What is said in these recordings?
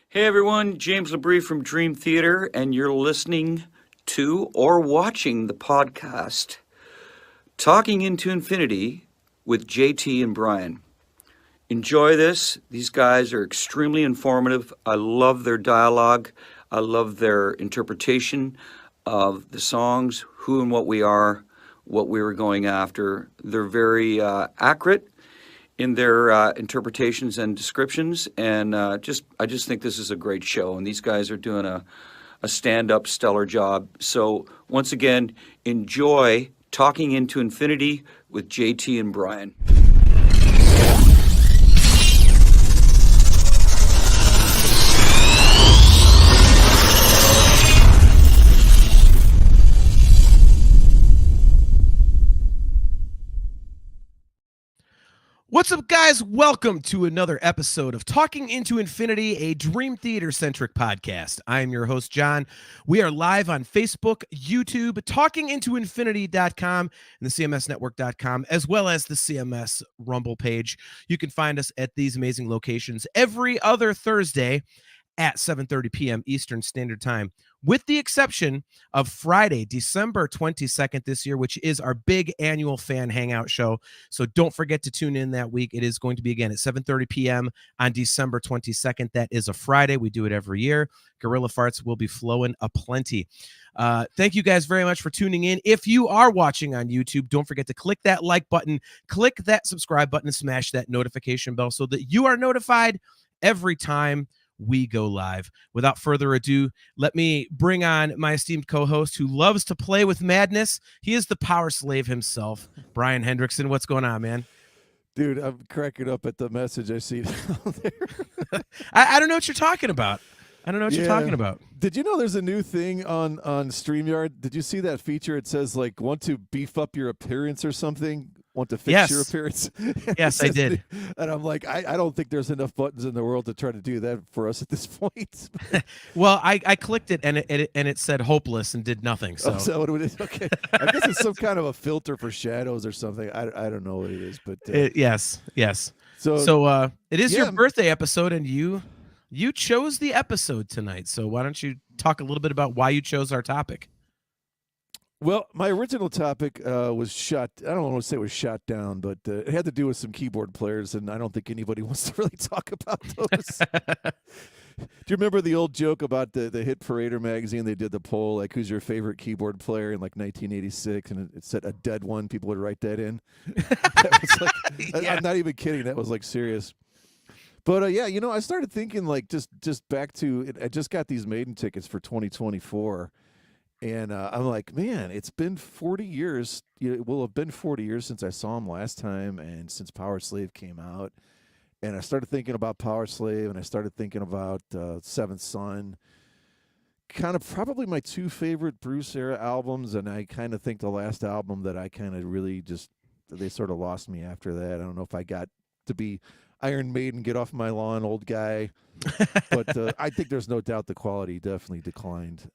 Hey everyone, James Labrie from Dream Theater, and you're listening to or watching the podcast Talking into Infinity with JT and Brian. Enjoy this. These guys are extremely informative. I love their dialogue. I love their interpretation of the songs, who and what we are, what we were going after. They're very accurate in their interpretations and descriptions, and I just think this is a great show, and these guys are doing a stand-up stellar job. So once again, enjoy Talking into Infinity with JT and Brian. What's up, guys? Welcome to another episode of Talking into Infinity, a Dream Theater-centric podcast. I am your host, John. We are live on Facebook, YouTube, talkingintoinfinity.com, and the cmsnetwork.com, as well as the CMS Rumble page. You can find us at these amazing locations every other Thursday at 7:30 p.m. Eastern Standard Time, with the exception of Friday, December 22nd this year, which is our big annual fan hangout show. So don't forget to tune in that week. It is going to be, again, at 7:30 p.m. on December 22nd. That is a Friday. We do it every year. Gorilla Farts will be flowing aplenty. Thank you guys very much for tuning in. If you are watching on YouTube, don't forget to click that like button, click that subscribe button, and smash that notification bell so that you are notified every time we go live. Without further ado, let me bring on my esteemed co-host who loves to play with madness. He is the Powerslave himself, Brian Hendrickson. What's going on, man? Dude, I'm cracking up at the message I see down there. I don't know what you're talking about. I don't know what you're talking about. Did you know there's a new thing on StreamYard? Did you see that feature? It says, like, want to beef up your appearance or something? Want to fix your appearance? Yes, I did. And I'm like, I don't think there's enough buttons in the world to try to do that for us at this point. Well, I clicked it and it said hopeless and did nothing. So, so what it is? Okay. I guess it's some kind of a filter for shadows or something. I don't know what it is, but yes. So it is your birthday episode, and you chose the episode tonight. So why don't you talk a little bit about why you chose our topic? Well, my original topic was shot. I don't want to say it was shot down, but it had to do with some keyboard players, and I don't think anybody wants to really talk about those. Do you remember the old joke about the Hit Parader magazine? They did the poll, like, who's your favorite keyboard player in, like, 1986, and it said a dead one. People would write that in. That was like, I'm not even kidding. That was, like, serious. But, I started thinking, like, just back to it. I just got these Maiden tickets for 2024. And I'm like, man, it's been 40 years. It will have been 40 years since I saw him last time and since Powerslave came out. And I started thinking about Powerslave, and I started thinking about Seventh Son. Kind of probably my two favorite Bruce-era albums, and I kind of think the last album that I kind of really they sort of lost me after that. I don't know if I got to be Iron Maiden, get off my lawn, old guy. But I think there's no doubt the quality definitely declined.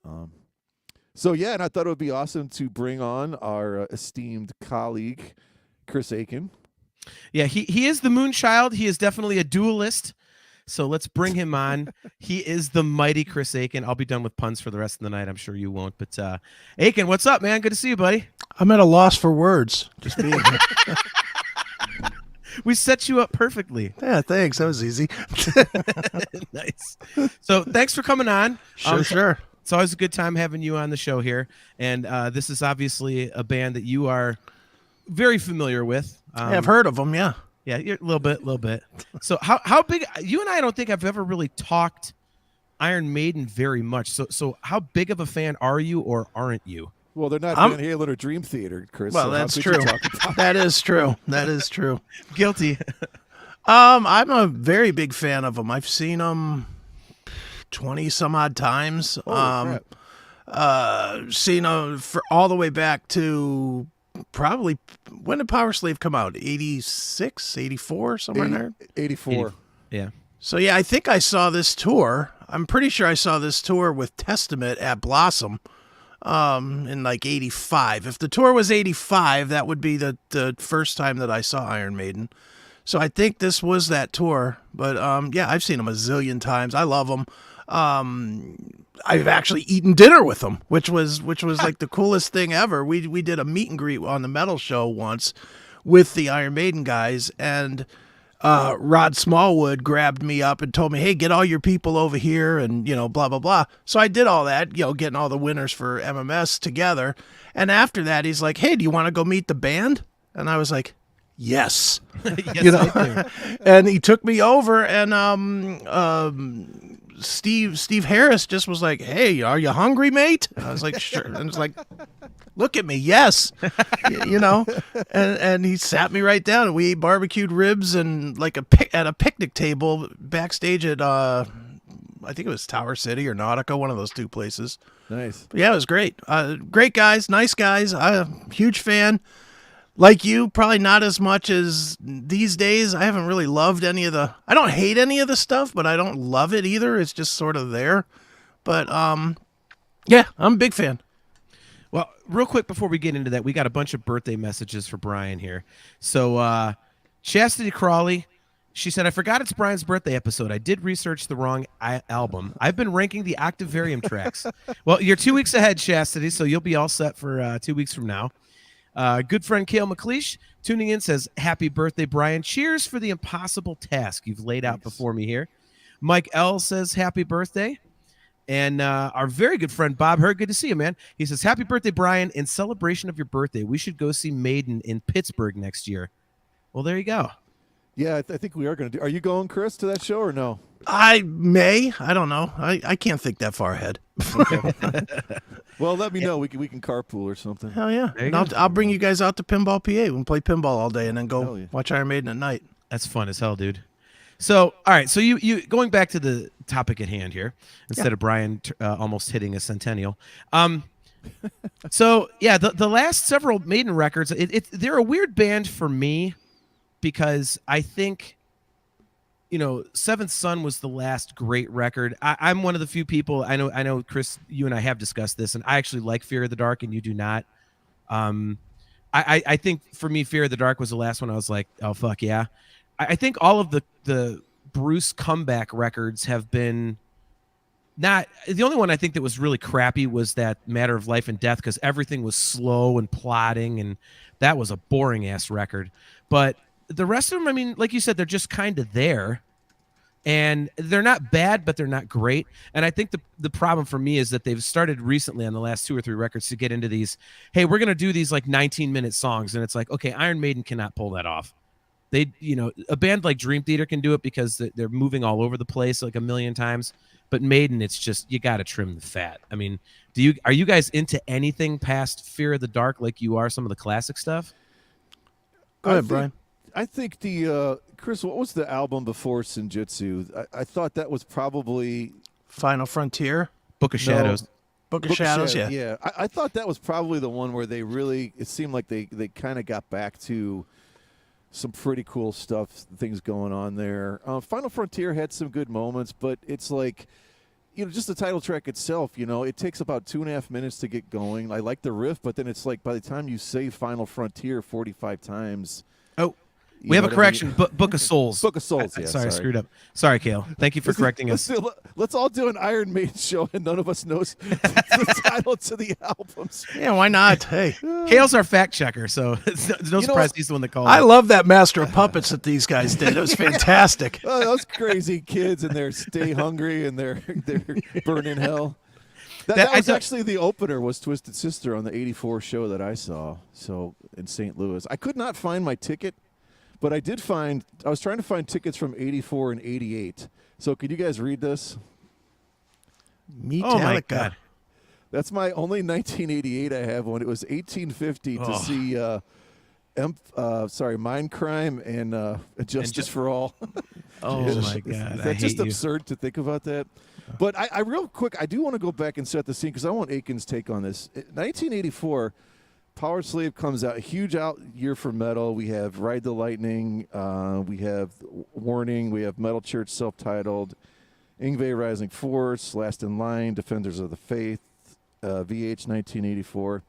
So, and I thought it would be awesome to bring on our esteemed colleague, Chris Akin. Yeah, he is the Moonchild. He is definitely a duelist. So let's bring him on. He is the mighty Chris Akin. I'll be done with puns for the rest of the night. I'm sure you won't. But Akin, what's up, man? Good to see you, buddy. I'm at a loss for words. Just being here. We set you up perfectly. Yeah, thanks. That was easy. Nice. So thanks for coming on. Sure. It's always a good time having you on the show here. And this is obviously a band that you are very familiar with. I've heard of them, yeah. Yeah, you're a little bit. So how big, you and I don't think I've ever really talked Iron Maiden very much. So how big of a fan are you or aren't you? Well, they're not Van Halen or Dream Theater, Chris. Well, so that's true. That is true. That is true. Guilty. I'm a very big fan of them. I've seen them 20 some odd times. Seen them for all the way back to probably, when did Powerslave come out? 86, 84, somewhere in there? 84. Yeah. So, yeah, I think I saw this tour. I'm pretty sure I saw this tour with Testament at Blossom in like 85. If the tour was 85, that would be the first time that I saw Iron Maiden. So I think this was that tour. But yeah, I've seen them a zillion times. I love them. I've actually eaten dinner with them, which was like the coolest thing ever. We did a meet and greet on the metal show once with the Iron Maiden guys, and Rod Smallwood grabbed me up and told me, "Hey, get all your people over here," and blah blah blah. So I did all that, getting all the winners for MMS together. And after that, he's like, "Hey, do you want to go meet the band?" And I was like, "Yes." Yes, I do. And he took me over, and Steve Harris just was like, "Hey, are you hungry, mate?" And I was like, "Sure." And it's like, "Look at me, yes." And he sat me right down, and we ate barbecued ribs and like at a picnic table backstage at I think it was Tower City or Nautica, one of those two places. Nice. But yeah, it was great. Great guys, nice guys. I'm a huge fan. Like you, probably not as much as these days. I haven't really loved I don't hate any of the stuff, but I don't love it either. It's just sort of there. But yeah, I'm a big fan. Well, real quick before we get into that, we got a bunch of birthday messages for Brian here. So Chastity Crawley, she said, "I forgot it's Brian's birthday episode. I did research the wrong album. I've been ranking the Octavarium tracks." Well, you're 2 weeks ahead, Chastity, so you'll be all set for 2 weeks from now. Good friend Cale McLeish tuning in says, "Happy birthday, Brian. Cheers for the impossible task you've laid out before me here." Mike L says, "Happy birthday." And our very good friend Bob Hurd, good to see you, man. He says, "Happy birthday, Brian. In celebration of your birthday, we should go see Maiden in Pittsburgh next year." Well, there you go. Yeah, I think we are going to do. Are you going, Chris, to that show or no? I may. I don't know. I can't think that far ahead. Well, let me know. We can carpool or something. Hell yeah. There you And go. I'll bring you guys out to Pinball PA. We can play pinball all day and then Hell go yeah. watch Iron Maiden at night. That's fun as hell, dude. So, all right. So you going back to the topic at hand here, instead of Brian almost hitting a centennial. So yeah, the last several Maiden records, they're a weird band for me because I think, Seventh Son was the last great record. I'm one of the few people, I know, Chris, you and I have discussed this, and I actually like Fear of the Dark, and you do not. I think for me, Fear of the Dark was the last one I was like, oh, fuck yeah. I think all of the Bruce comeback records have been not – the only one I think that was really crappy was that Matter of Life and Death, because everything was slow and plodding, and that was a boring-ass record. But the rest of them, I mean, like you said, they're just kind of there. And they're not bad, but they're not great. And I think the problem for me is that they've started recently on the last 2 or 3 records to get into these, hey, we're going to do these like 19-minute songs. And it's like, okay, Iron Maiden cannot pull that off. They, a band like Dream Theater can do it because they're moving all over the place like a million times. But Maiden, it's just, you got to trim the fat. I mean, are you guys into anything past Fear of the Dark like you are some of the classic stuff? Go ahead, Brian. I think Chris, what was the album before Senjutsu? I thought that was probably Final Frontier. Book of Shadows. Book of Shadows, yeah. Yeah, I thought that was probably the one where they really, it seemed like they kind of got back to some pretty cool stuff, things going on there. Final Frontier had some good moments, but it's like, just the title track itself, it takes about 2.5 minutes to get going. I like the riff, but then it's like by the time you say Final Frontier 45 times. Oh, we have a correction. Book of Souls. Book of Souls, yeah. Sorry, screwed up. Sorry, Cale. Thank you for correcting us. Let's all do an Iron Maiden show, and none of us knows the title to the albums. Yeah, why not? Hey. Cale's our fact checker, so it's no surprise he's the one that called. I love that Master of Puppets that these guys did. It was fantastic. Oh, those crazy kids and their Stay Hungry and their Burn in Hell. That was actually the opener, was Twisted Sister on the 84 show that I saw, so in St. Louis. I could not find my ticket, but I was trying to find tickets from 84 and 88. So could you guys read this? Metallica. Oh, my God. That's my only 1988 I have one. It was 1850 to see Mindcrime and Justice for All. Oh, my God. That's just absurd to think about that. But I real quick, I do want to go back and set the scene because I want Akin's take on this. 1984, Powerslave comes out, a huge out year for metal. We have Ride the Lightning, we have Warning, we have Metal Church self-titled, Yngwie Rising Force, Last in Line, Defenders of the Faith, VH 1984.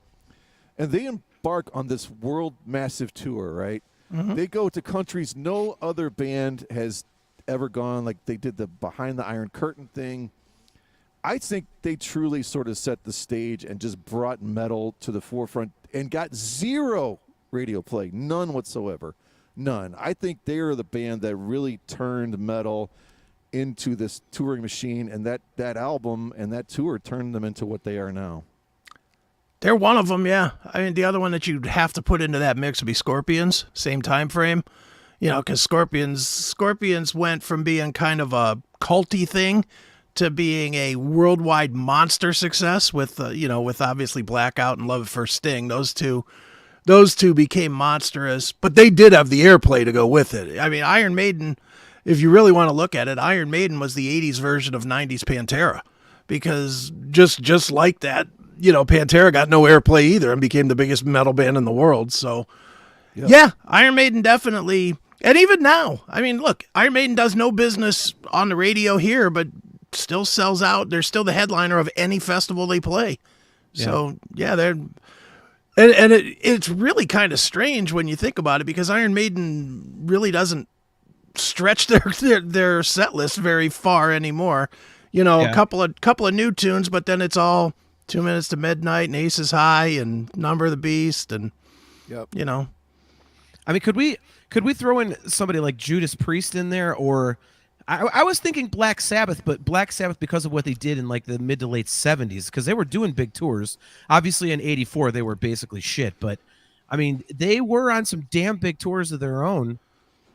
And they embark on this world massive tour, right? They go to countries no other band has ever gone. Like they did the Behind the Iron Curtain thing. I think they truly sort of set the stage and just brought metal to the forefront and got zero radio play, none whatsoever, none. I think they are the band that really turned metal into this touring machine, and that album and that tour turned them into what they are now. They're one of them, yeah. I mean, the other one that you'd have to put into that mix would be Scorpions, same time frame. You know, because Scorpions went from being kind of a culty thing to being a worldwide monster success with, with obviously Blackout and Love at First Sting. Those two became monstrous, but they did have the airplay to go with it. I mean, Iron Maiden, if you really want to look at it, Iron Maiden was the 80s version of 90s Pantera, because just like that, Pantera got no airplay either and became the biggest metal band in the world. So, yeah, Iron Maiden definitely, and even now, I mean, look, Iron Maiden does no business on the radio here, but still sells out. They're still the headliner of any festival they play. Yeah. So, yeah, they're... And it's really kind of strange when you think about it, because Iron Maiden really doesn't stretch their set list very far anymore. A couple of new tunes, but then it's all 2 Minutes to Midnight and Aces High and Number of the Beast and I mean, could we throw in somebody like Judas Priest in there, or I was thinking Black Sabbath, but Black Sabbath because of what they did in like the mid to late 70s, because they were doing big tours. Obviously in 84 they were basically shit, but I mean they were on some damn big tours of their own,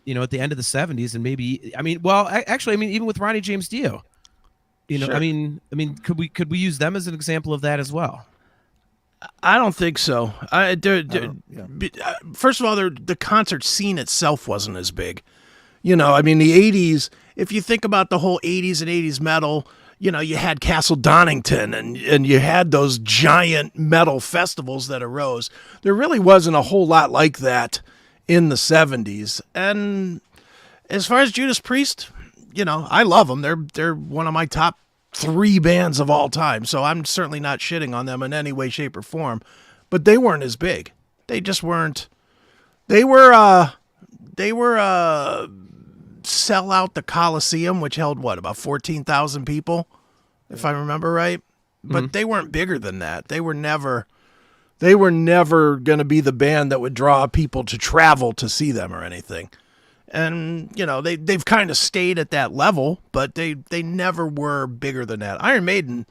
at the end of the 70s, and maybe even with Ronnie James Dio. Sure. I mean could we use them as an example of that as well? I don't think so. First of all, the concert scene itself wasn't as big. I mean, the 80s, if you think about the whole 80s and 80s metal, you had Castle Donington and you had those giant metal festivals that arose. There really wasn't a whole lot like that in the 70s. And as far as Judas Priest, I love them. They're one of my top 3 bands of all time. So I'm certainly not shitting on them in any way, shape, or form. But they weren't as big. They just weren't. They were sell out the Coliseum, which held about 14,000 people, if I remember right. But they weren't bigger than that. They were never going to be the band that would draw people to travel to see them or anything. And they've kind of stayed at that level, but they never were bigger than that. Iron Maiden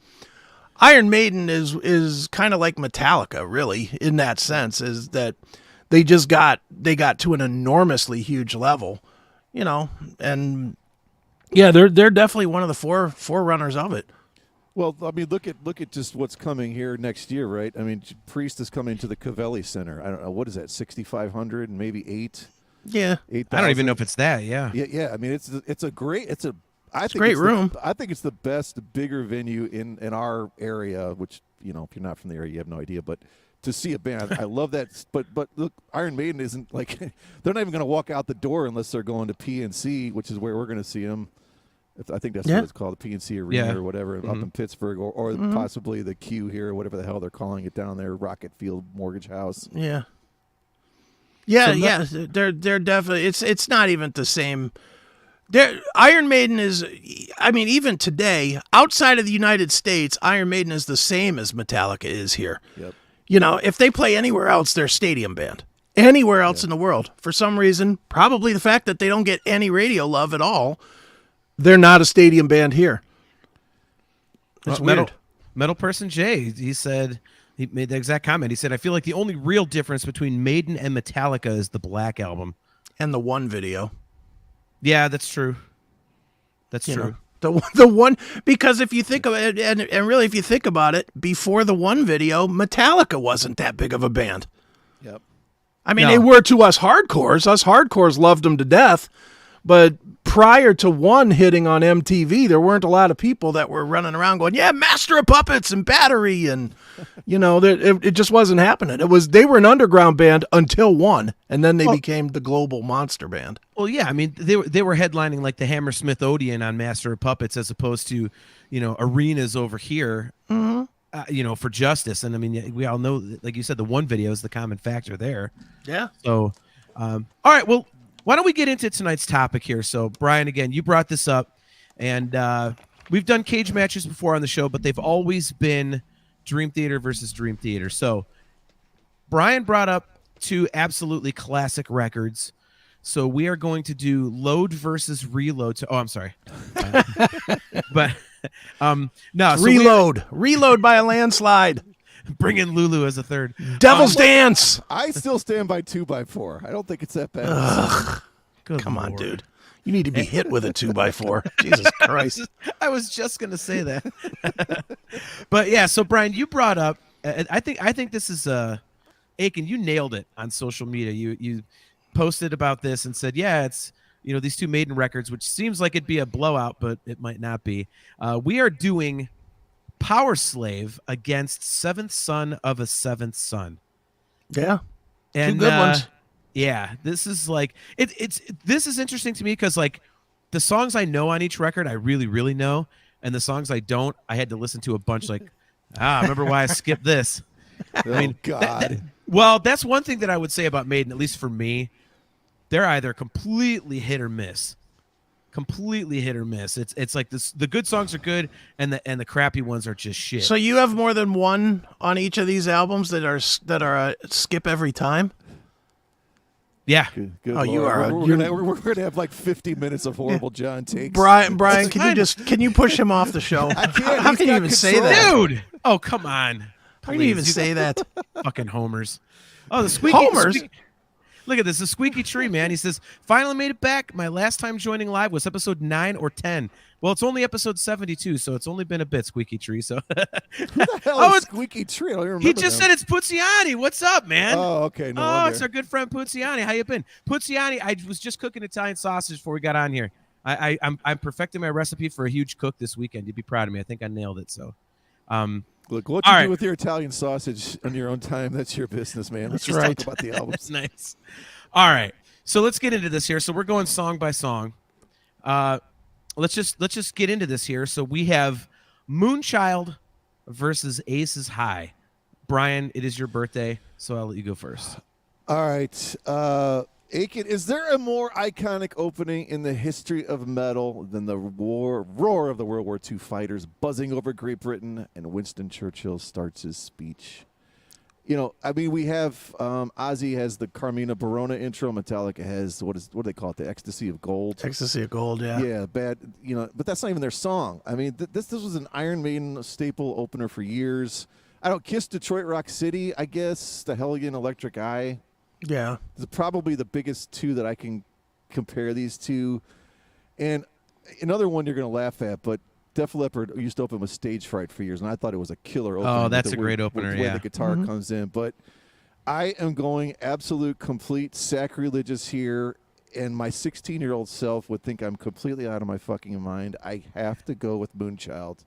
is kind of like Metallica, really, in that sense, is that they got to an enormously huge level. And yeah, they're definitely one of the forerunners of it. Well, I mean, look at just what's coming here next year, right? I mean, Priest is coming to the Covelli Center. I don't know, what is that, 6,500 and maybe 8? Yeah, 8,000. I don't even know if it's that. Yeah. Yeah. I mean, it's a great room. I think it's the best bigger venue in our area. Which if you're not from the area, you have no idea, but. To see a band, I love that. But look, Iron Maiden isn't like they're not even going to walk out the door unless they're going to PNC, which is where we're going to see them. I think that's what it's called, the PNC Arena or whatever, up in Pittsburgh, or possibly the Q here, or whatever the hell they're calling it down there, Rocket Field Mortgage House. Yeah. They're definitely. It's not even the same. Iron Maiden is. I mean, even today, outside of the United States, Iron Maiden is the same as Metallica is here. Yep. If they play anywhere else, they're a stadium band. Anywhere else in the world. For some reason, probably the fact that they don't get any radio love at all, they're not a stadium band here. It's weird. Metal Person Jay, he made the exact comment. He said, I feel like the only real difference between Maiden and Metallica is the Black Album. And the One video. Yeah, that's true. That's true. The One, because if you think of it, and really if you think about it, before the One video, Metallica wasn't that big of a band. Yep. I mean, they were to us hardcores. Us hardcores loved them to death. But prior to One hitting on MTV, there weren't a lot of people that were running around going, yeah, Master of Puppets and Battery. And, it just wasn't happening. They were an underground band until One, and then they became the global monster band. Well, yeah, I mean, they were headlining like the Hammersmith Odeon on Master of Puppets as opposed to, arenas over here, for Justice. And I mean, we all know, like you said, the One video is the common factor there. Yeah. So, All right, well, why don't we get into tonight's topic here? So, Brian, again, you brought this up, and we've done cage matches before on the show, but they've always been Dream Theater versus Dream Theater. So, Brian brought up two absolutely classic records. So we are going to do Load versus Reload. I'm sorry. But no. So Reload by a landslide. Bring in Lulu as a third. Devil's Dance. I still stand by 2x4. I don't think it's that bad. Come on, dude. You need to be hit with a 2x4. Jesus Christ. I was just going to say that. But yeah, so Brian, you brought up, I think this is Akin, you nailed it on social media. You posted about this and said, yeah, it's, these two Maiden records, which seems like it'd be a blowout, but it might not be. We are doing Powerslave against Seventh Son of a Seventh Son. Yeah. And two good ones. Yeah, this is like this is interesting to me because like the songs I know on each record I really, really know, and the songs I don't, I had to listen to a bunch like, remember why I skipped this. I mean, God. Well, that's one thing that I would say about Maiden, at least for me. They're either completely hit or miss. Completely hit or miss. It's like this: the good songs are good, and the crappy ones are just shit. So you have more than one on each of these albums that are skip every time. Yeah. Good oh, you Lord. are. We're gonna have like 50 minutes of horrible John takes. Brian, can you push him off the show? I can't. How can you even say that, dude? Oh, come on. How can you even say that? Fucking homers. Oh, the squeaky homers. Look at this, the squeaky tree, man. He says, finally made it back. My last time joining live was episode 9 or 10. Well, it's only episode 72, so it's only been a bit, Squeaky Tree. So Who the hell is Squeaky Tree? I don't even remember. He just said it's Puzziani. What's up, man? Oh, okay. No wonder. It's our good friend Puzziani. How you been? Puzziani, I was just cooking Italian sausage before we got on here. I'm perfecting my recipe for a huge cook this weekend. You'd be proud of me. I think I nailed it. So, look, what you do with your Italian sausage on your own time, that's your business, man. Let's just talk about the albums. Nice. All right. So let's get into this here. So we're going song by song. Let's just get into this here. So we have Moonchild versus Aces High. Brian, it is your birthday, so I'll let you go first. All right. Akin, is there a more iconic opening in the history of metal than the roar of the World War II fighters buzzing over Great Britain and Winston Churchill starts his speech? I mean, we have Ozzy has the Carmina Burana intro. Metallica has what do they call it? The Ecstasy of Gold. Ecstasy of Gold, yeah. Yeah, bad. But that's not even their song. I mean, this was an Iron Maiden staple opener for years. I don't Kiss Detroit Rock City. I guess the Hellion Electric Eye. Yeah, is probably the biggest two that I can compare these to. And another one you're going to laugh at, but Def Leppard used to open with Stage Fright for years, and I thought it was a killer opener. Oh, that's a great opener, yeah. The guitar comes in. But I am going absolute, complete sacrilegious here, and my 16-year-old self would think I'm completely out of my fucking mind. I have to go with Moonchild.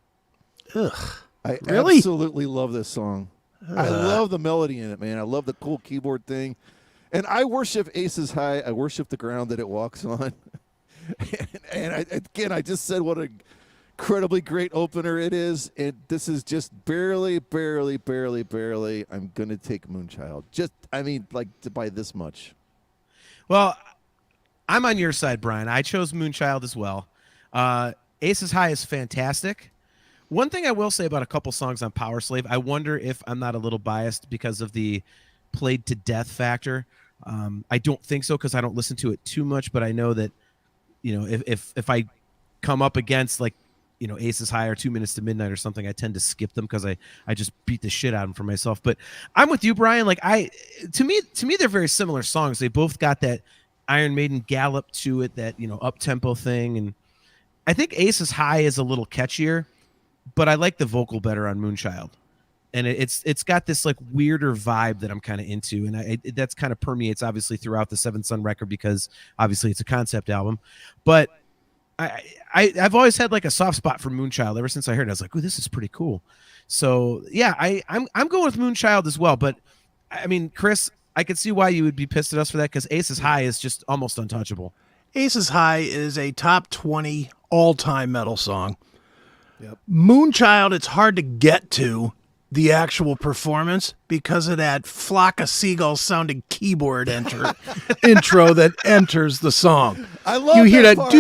Ugh. I really? absolutely love this song. I love the melody in it, man. I love the cool keyboard thing. And I worship Aces High. I worship the ground that it walks on. and I just said what a incredibly great opener it is, and this is just barely I'm gonna take Moonchild. By this much. Well, I'm on your side, Brian. I chose Moonchild as well. Aces High is fantastic. One thing I will say about a couple songs on Powerslave, I wonder if I'm not a little biased because of the played to death factor. I don't think so because I don't listen to it too much, but I know that if I come up against Aces High or 2 Minutes to Midnight or something, I tend to skip them because I just beat the shit out of them for myself. But I'm with you, Brian. To me they're very similar songs. They both got that Iron Maiden gallop to it, that up tempo thing, and I think Aces High is a little catchier, but I like the vocal better on Moonchild, and it's got this weirder vibe that I'm kind of into, and that's kind of permeates obviously throughout the Seventh Son record because obviously it's a concept album, but I've always had a soft spot for Moonchild ever since I heard it. I was like, "Ooh, this is pretty cool." So yeah, I'm going with Moonchild as well. But I mean, Chris, I could see why you would be pissed at us for that because Aces High is just almost untouchable. Aces High is a top 20 all-time metal song. Yep. Moonchild, it's hard to get to the actual performance because of that flock of seagulls sounding keyboard intro that enters the song. I love you hear that part.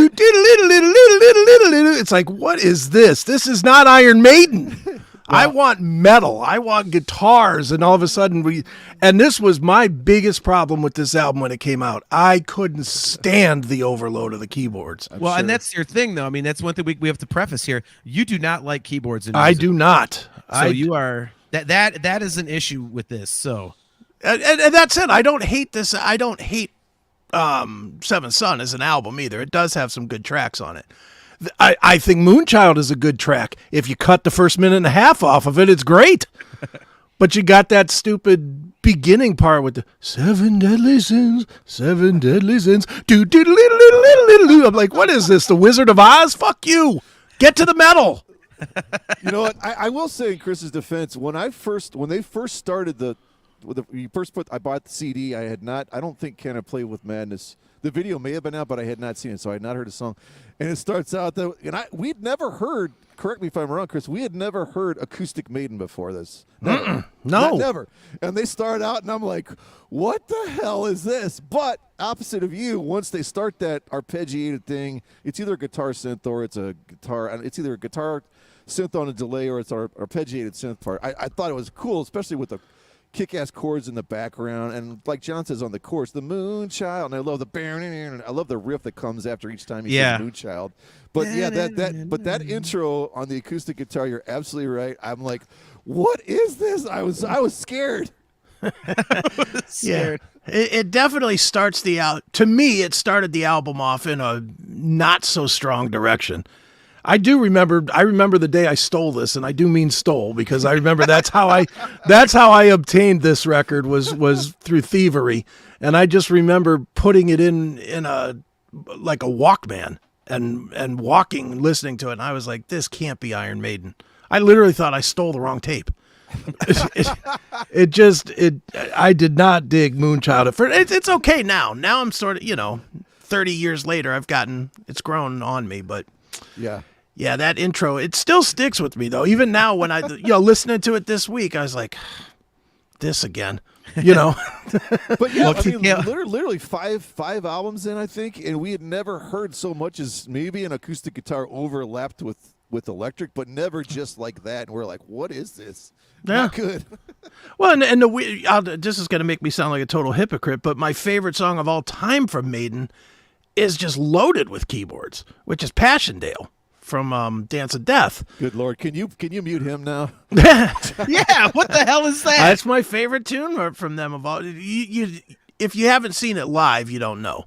It's like, what is this? This is not Iron Maiden. I want metal. I want guitars. And all of a sudden and this was my biggest problem with this album when it came out. I couldn't stand the overload of the keyboards. Well, and that's your thing, though. I mean, that's one thing we have to preface here. You do not like keyboards in music. I do not. So you are that is an issue with this. So, and that's it. I don't hate this. I don't hate Seventh Son as an album either. It does have some good tracks on it. I think Moonchild is a good track. If you cut the first minute and a half off of it, it's great. But you got that stupid beginning part with the seven deadly sins. I'm like, what is this? The Wizard of Oz? Fuck you. Get to the metal. You know what? I will say in Chris's defense, when they first started I bought the CD. I don't think Can I Play with Madness. The video may have been out, but I had not seen it, so I had not heard the song. And it starts out that, and we'd never heard. Correct me if I'm wrong, Chris. We had never heard Acoustic Maiden before this. Never. No, never. And they start out, and I'm like, "What the hell is this?" But opposite of you, once they start that arpeggiated thing, it's either a guitar synth or it's a guitar. It's either a guitar synth on a delay or it's our arpeggiated synth part. I thought it was cool, especially with the kick-ass chords in the background, and like John says on the chorus, the Moonchild, and I love the riff that comes after each time he says Moonchild. But yeah, that intro on the acoustic guitar, you're absolutely right. I'm like, what is this? I was scared. Yeah, it definitely starts to me, it started the album off in a not so strong direction. I remember the day I stole this, and I do mean stole, because I remember that's how I obtained this record was through thievery. And I just remember putting it in a Walkman and walking, listening to it. And I was like, this can't be Iron Maiden. I literally thought I stole the wrong tape. I did not dig Moonchild at first. It's okay now. Now I'm sort of, 30 years later, it's grown on me, but yeah, that intro, it still sticks with me though. Even now when I, listening to it this week, I was like, this again, But yeah, literally five albums in, I think, and we had never heard so much as maybe an acoustic guitar overlapped with electric, but never just like that. And we're like, what is this? Yeah. Not good. Well, this is going to make me sound like a total hypocrite, but my favorite song of all time from Maiden is just loaded with keyboards, which is Passchendaele from Dance of Death. Good Lord. Can you mute him now? Yeah, what the hell is that? That's my favorite tune from them of all. If you haven't seen it live, you don't know.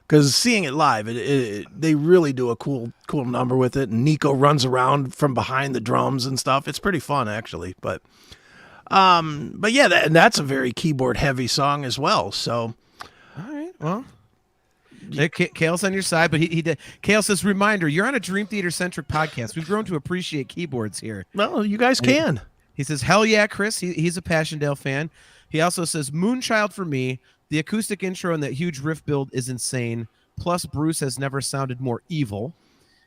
Because seeing it live, they really do a cool number with it. And Nico runs around from behind the drums and stuff. It's pretty fun, actually. But yeah, and that's a very keyboard heavy song as well. So, all right, well. Kale's on your side, but he did. Kale says, reminder, you're on a Dream Theater centric podcast. We've grown to appreciate keyboards here. Well, you guys can. He says, hell yeah, Chris. He's a Passchendaele fan. He also says, Moonchild for me. The acoustic intro and that huge riff build is insane. Plus, Bruce has never sounded more evil.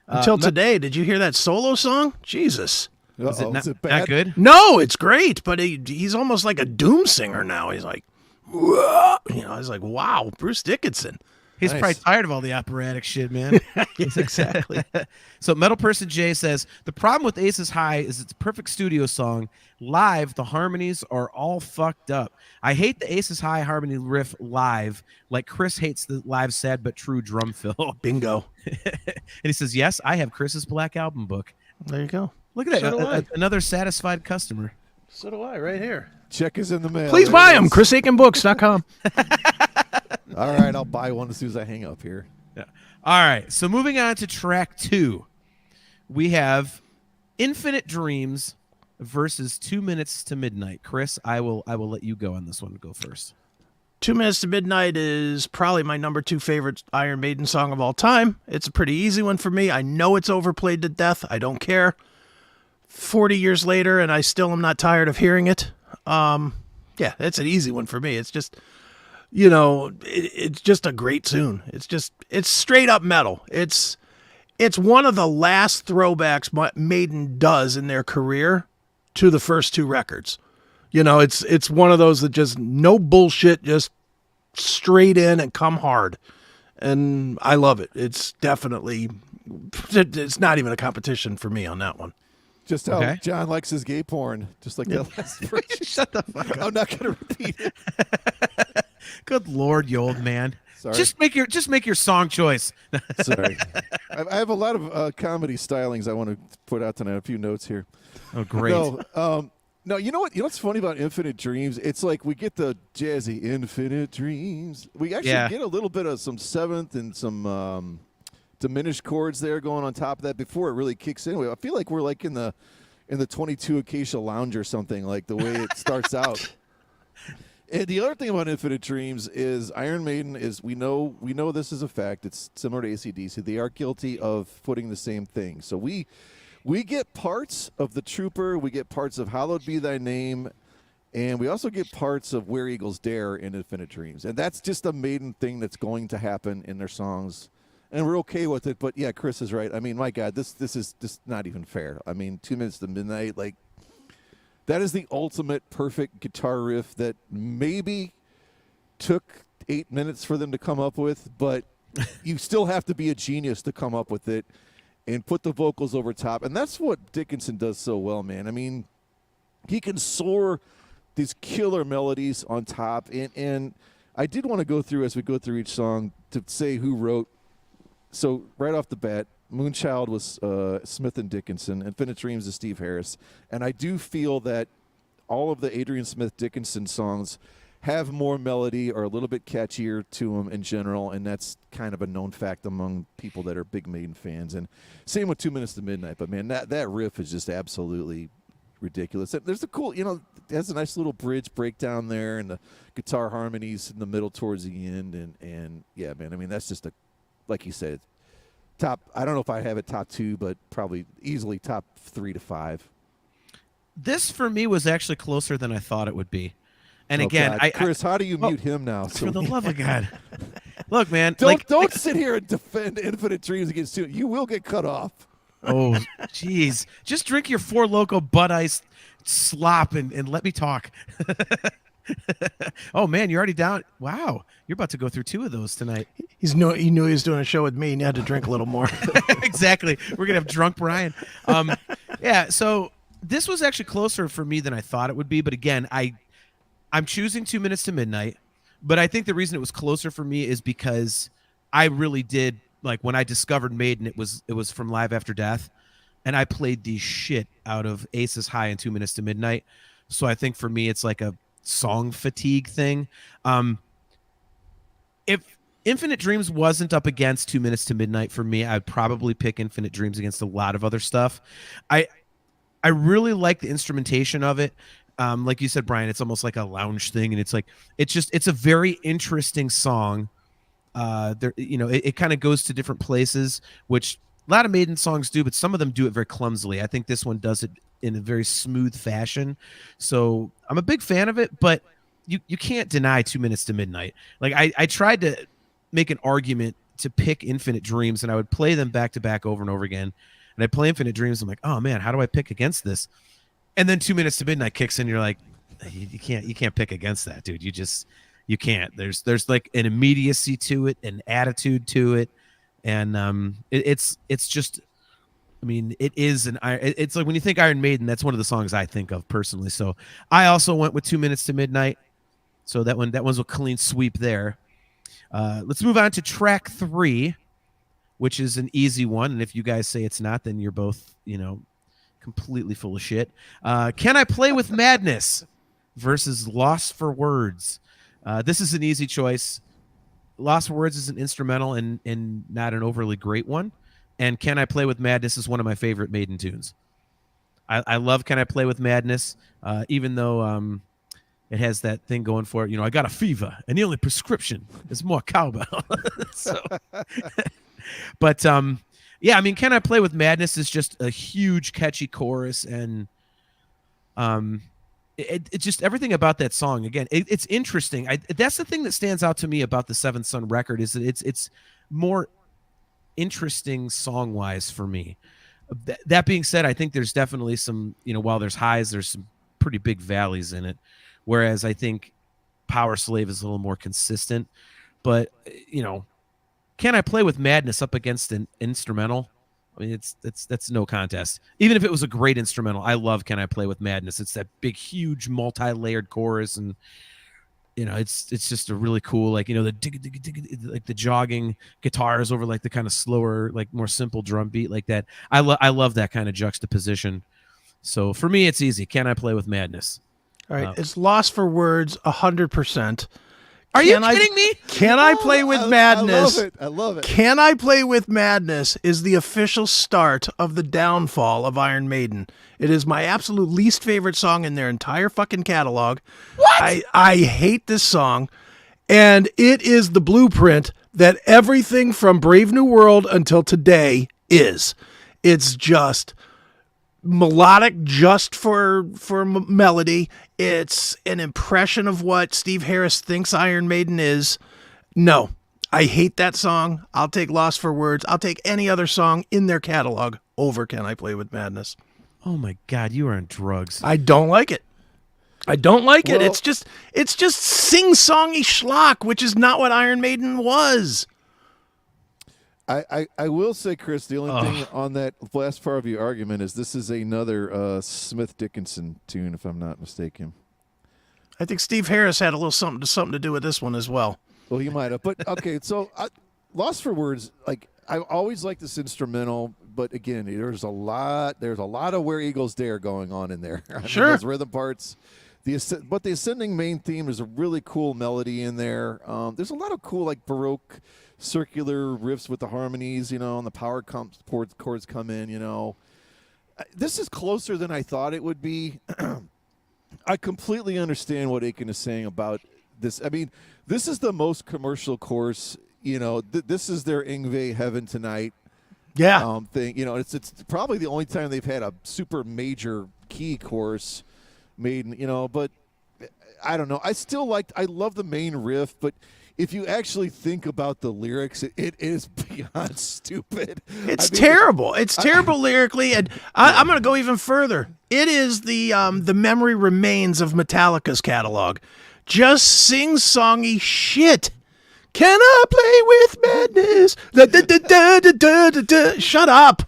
Until today. Did you hear that solo song? Jesus. Is it Is it bad? not good? No, it's great, but he's almost like a doom singer now. He's like, I was like, wow, Bruce Dickinson. He's Nice. probably tired of all the operatic shit, man. Yes, exactly. So Metal Person J says, the problem with Aces High is it's a perfect studio song. Live, the harmonies are all fucked up. I hate the Aces High harmony riff live, like Chris hates the live sad but true drum fill. Bingo. And he says, yes, I have Chris's Black Album book. There you go. Look at So do I. that. Another satisfied customer. So do I, right here. Check is in the mail. Please There buy it them, is. ChrisAkinBooks.com. All right, I'll buy one as soon as I hang up here. Yeah. All right. So moving on to track 2, we have Infinite Dreams versus 2 Minutes to Midnight. Chris, I will let you go on this one. Go first. 2 Minutes to Midnight is probably my number 2 favorite Iron Maiden song of all time. It's a pretty easy one for me. I know it's overplayed to death. I don't care. 40 years later, and I still am not tired of hearing it. Yeah, it's an easy one for me. It's just, it's just a great tune. It's straight up metal. It's one of the last throwbacks Maiden does in their career to the first two records. You know, it's one of those that just no bullshit, just straight in and come hard. And I love it. It's definitely, it's not even a competition for me on that one. Just how John likes his gay porn, just like that last verse. Shut the fuck up. I'm not going to repeat it. Good Lord, you old man. Sorry. Just make your song choice. Sorry. I have a lot of comedy stylings I want to put out tonight. A few notes here. Oh, great. No, you know what? You know what's funny about Infinite Dreams? It's like we get the jazzy Infinite Dreams. We actually get a little bit of some seventh and some diminished chords there going on top of that before it really kicks in. I feel like we're like in the 22 Acacia Lounge or something, like the way it starts out. And the other thing about Infinite Dreams is Iron Maiden is we know this is a fact. It's similar to AC/DC. They are guilty of putting the same thing. So we get parts of The Trooper, we get parts of Hallowed Be Thy Name, and we also get parts of Where Eagles Dare in Infinite Dreams. And that's just a Maiden thing that's going to happen in their songs. And we're okay with it. But, yeah, Chris is right. I mean, my God, this is just not even fair. I mean, 2 Minutes to Midnight, like, that is the ultimate perfect guitar riff that maybe took 8 minutes for them to come up with, but you still have to be a genius to come up with it and put the vocals over top. And that's what Dickinson does so well, man. I mean, he can soar these killer melodies on top. And I did want to go through, as we go through each song, to say who wrote. So right off the bat, Moonchild was Smith and Dickinson. Infinite Dreams is Steve Harris. And I do feel that all of the Adrian Smith Dickinson songs have more melody or a little bit catchier to them in general, and that's kind of a known fact among people that are big Maiden fans. And same with 2 Minutes to Midnight. But, man, that riff is just absolutely ridiculous. There's a cool, it has a nice little bridge breakdown there and the guitar harmonies in the middle towards the end. And yeah, man, I mean, that's just like you said, top, I don't know if I have it top 2, but probably easily top 3 to 5. This, for me, was actually closer than I thought it would be. And again, God. Chris, how do you mute him now? For the love of God. Look, man. Don't sit here and defend Infinite Dreams against you. You will get cut off. Oh, jeez. Just drink your Four Loko Bud Ice slop and let me talk. Oh, man, you're already down. Wow. You're about to go through 2 of those tonight. He knew he was doing a show with me and he had to drink a little more. Exactly. We're going to have drunk Brian. Yeah, so this was actually closer for me than I thought it would be. But again, I'm choosing 2 Minutes to Midnight, but I think the reason it was closer for me is because I really did, like, when I discovered Maiden, it was from Live After Death, and I played the shit out of Aces High and 2 Minutes to Midnight. So I think for me, it's like a song fatigue thing. If Infinite Dreams wasn't up against 2 Minutes to Midnight for me, I'd probably pick Infinite Dreams against a lot of other stuff. I really like the instrumentation of it. Like you said, Brian, it's almost like a lounge thing, and it's a very interesting song. It kind of goes to different places, which a lot of Maiden songs do, but some of them do it very clumsily. I think this one does it in a very smooth fashion. So I'm a big fan of it, but you can't deny 2 Minutes to Midnight. Like I tried to make an argument to pick Infinite Dreams, and I would play them back to back over and over again. And I play Infinite Dreams. I'm like, oh man, how do I pick against this? And then 2 Minutes to Midnight kicks in. You're like, you can't pick against that, dude. You can't. There's like an immediacy to it, an attitude to it, and it's just. I mean, it is it's like when you think Iron Maiden, that's one of the songs I think of personally. So I also went with 2 Minutes to Midnight. So that one's a clean sweep there. Let's move on to track 3, which is an easy one. And if you guys say it's not, then you're both, completely full of shit. Can I Play with Madness versus Lost for Words? This is an easy choice. Lost for Words is an instrumental and not an overly great one. And Can I Play with Madness is one of my favorite Maiden tunes. I love Can I Play with Madness, even though it has that thing going for it. I got a fever, and the only prescription is more cowbell. But yeah, I mean, Can I Play with Madness is just a huge, catchy chorus, and it's just everything about that song. Again, it's interesting. That's the thing that stands out to me about the Seventh Son record is that it's more interesting song-wise for me. That being said, I think there's definitely some, while there's highs, there's some pretty big valleys in it. Whereas I think Powerslave is a little more consistent. But, can I play with Madness up against an instrumental? I mean, that's no contest. Even if it was a great instrumental, I love Can I Play with Madness. It's that big, huge, multi-layered chorus, and it's just a really cool, like, the like the jogging guitars over like the kind of slower, like more simple drum beat like that. I love that kind of juxtaposition. So for me, it's easy. Can I Play with Madness? All right, it's lost for words 100%. Are you kidding me? Can I Play with Madness? I love it. Can I Play with Madness is the official start of the downfall of Iron Maiden. It is my absolute least favorite song in their entire fucking catalog. What? I hate this song, and it is the blueprint that everything from Brave New World until today is. It's just melodic just for melody. It's an impression of what Steve Harris thinks Iron Maiden is. No, I hate that song. I'll take Lost for Words. I'll take any other song in their catalog over Can I Play with Madness. Oh my God, you are on drugs. I don't like it. I don't like it. It's just sing-songy schlock, which is not what Iron Maiden was. I will say, Chris, the only thing on that last part of your argument is this is another Smith Dickinson tune, if I'm not mistaken. I think Steve Harris had a little something to do with this one as well. Well, he might have. But, okay, so Lost for Words, like, I always like this instrumental, but, again, there's a lot of Where Eagles Dare going on in there. Sure. Those rhythm parts. But the ascending main theme is a really cool melody in there. There's a lot of cool, like, Baroque circular riffs with the harmonies, and the power chords come in, This is closer than I thought it would be. I completely understand what Akin is saying about this. I mean, this is the most commercial course, this is their Yngwie Heaven Tonight thing. It's probably the only time they've had a super major key course made, but I don't know. I love the main riff, but if you actually think about the lyrics, it is beyond stupid. It's terrible. It's terrible lyrically, and I'm going to go even further. It is the memory remains of Metallica's catalog. Just sing-songy shit. Can I play with madness? Shut up.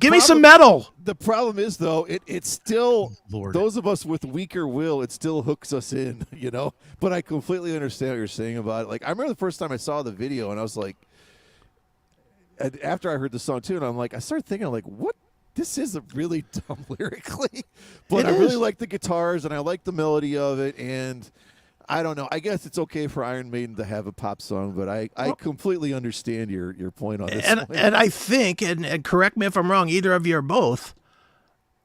Give me some metal. The problem is, though, it's still, Lord. Those of us with weaker will, it still hooks us in, But I completely understand what you're saying about it. Like, I remember the first time I saw the video, and I was like, and after I heard the song, too, and I'm like, I started thinking, like, what? This is really dumb lyrically. But I really like the guitars, and I like the melody of it, and I don't know. I guess it's okay for Iron Maiden to have a pop song, but I completely understand your point on this. And I think, and correct me if I'm wrong, either of you or both,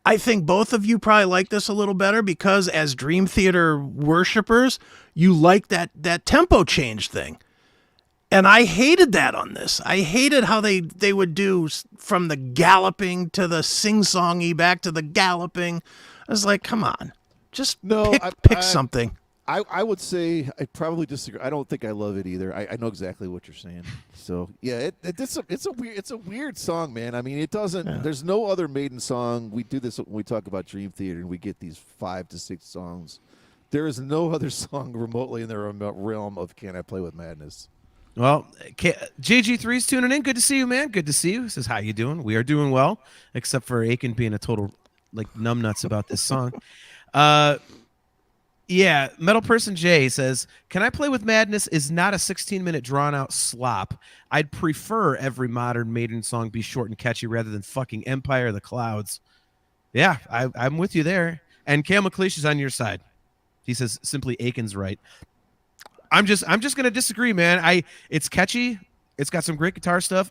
I think both of you probably like this a little better because as Dream Theater worshipers, you like that tempo change thing. And I hated that on this. I hated how they would do from the galloping to the sing-songy back to the galloping. I was like, come on, just pick something. I would say I probably disagree. I don't think I love it either. I know exactly what you're saying. So yeah, it's a weird song, man. I mean, it doesn't. Yeah. There's no other Maiden song. We do this when we talk about Dream Theater, and we get these 5 to 6 songs. There is no other song remotely in the realm of Can I Play with Madness. Well, JG3's tuning in. Good to see you, man. Good to see you. Says, how you doing? We are doing well, except for Akin being a total like numbnuts about this song. Yeah, Metal Person J says, Can I Play with Madness is not a 16-minute drawn-out slop. I'd prefer every modern Maiden song be short and catchy rather than fucking Empire of the Clouds. Yeah, I'm with you there. And Cale McLeish is on your side. He says, simply Akin's right. I'm just going to disagree, man. It's catchy. It's got some great guitar stuff.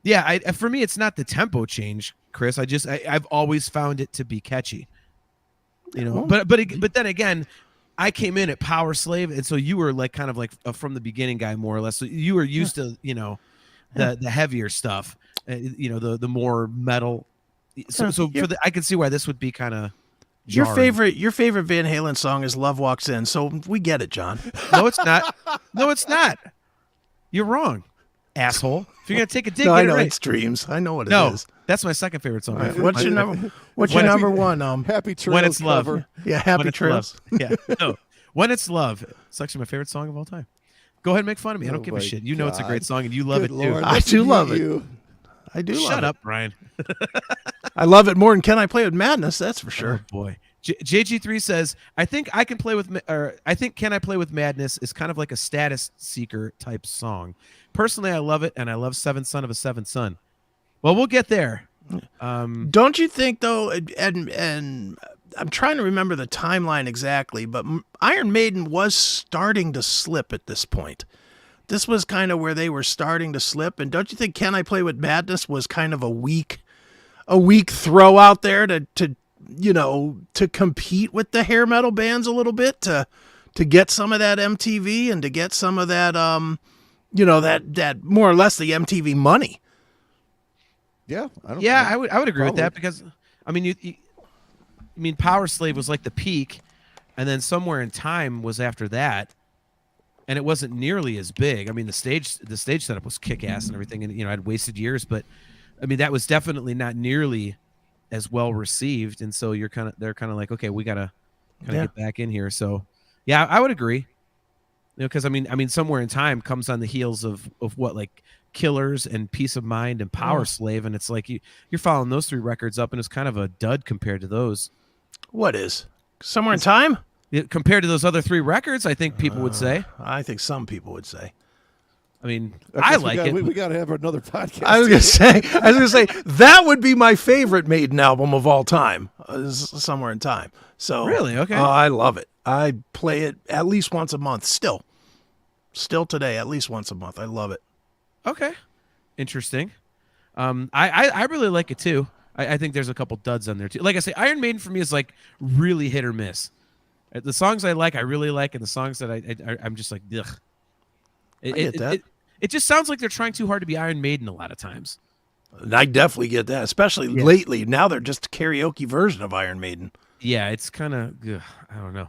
Yeah, for me, it's not the tempo change, Chris. I've always found it to be catchy. But then again, I came in at Powerslave, and so you were like kind of like a from the beginning guy, more or less. So you were used to the heavier stuff, the more metal. I can see why this would be kind of jarring. Your favorite Van Halen song is "Love Walks In," so we get it, John. No, it's not. No, it's not. You're wrong. asshole. If you're gonna take a dig, No, get I it know right. it's Dreams. I know what it No, is. that's my second favorite song. All right, what's your number? What's your When number one? Happy Trails When It's Love. cover. Yeah, When Happy It's Trails. Love. Yeah. No. When It's Love. It's actually my favorite song of all time. Go ahead and make fun of me. I don't Oh give a my shit. You know it's a great God. song and you love Good it Lord, too. I listen do to love it. you. I do love Shut it. up, Brian. I love it more than Can I Play with Madness? That's for sure. Oh boy. JG3 says, I think Can I Play with Madness is kind of like a status seeker type song. Personally, I love it, and I love Seventh Son of a Seventh Son. Well, we'll get there. Don't you think though? And I'm trying to remember the timeline exactly, but Iron Maiden was starting to slip at this point. This was kind of where they were starting to slip, and don't you think Can I Play with Madness was kind of a weak throw out there to compete with the hair metal bands a little bit, to get some of that MTV and to get some of that that more or less the MTV money. Yeah, I would agree with that, because I mean Powerslave was like the peak, and then Somewhere in Time was after that, and it wasn't nearly as big. I mean the stage setup was kick ass and everything, and I'd Wasted Years, but I mean that was definitely not nearly as well received, and so they're kind of like, okay, we gotta get back in here. So yeah, I would agree, because I mean Somewhere in Time comes on the heels of what, like Killers and Peace of Mind and Powerslave, and it's like you're following those three records up, and it's kind of a dud compared to those. What is Somewhere in Time? Compared to those other three records, I think people would say. I think some people would say. I mean, I like it. We got to have another podcast. I was gonna say that would be my favorite Maiden album of all time. Somewhere in Time. So really, okay. I love it. I play it at least once a month. Still today, at least once a month. I love it. Okay, interesting. I really like it too. I think there's a couple duds on there too. Like I say, Iron Maiden for me is like really hit or miss. The songs I really like, and the songs that I'm just like, ugh. I get that. It just sounds like they're trying too hard to be Iron Maiden a lot of times. I definitely get that, especially lately. Now they're just a karaoke version of Iron Maiden. Yeah, it's kind of, I don't know.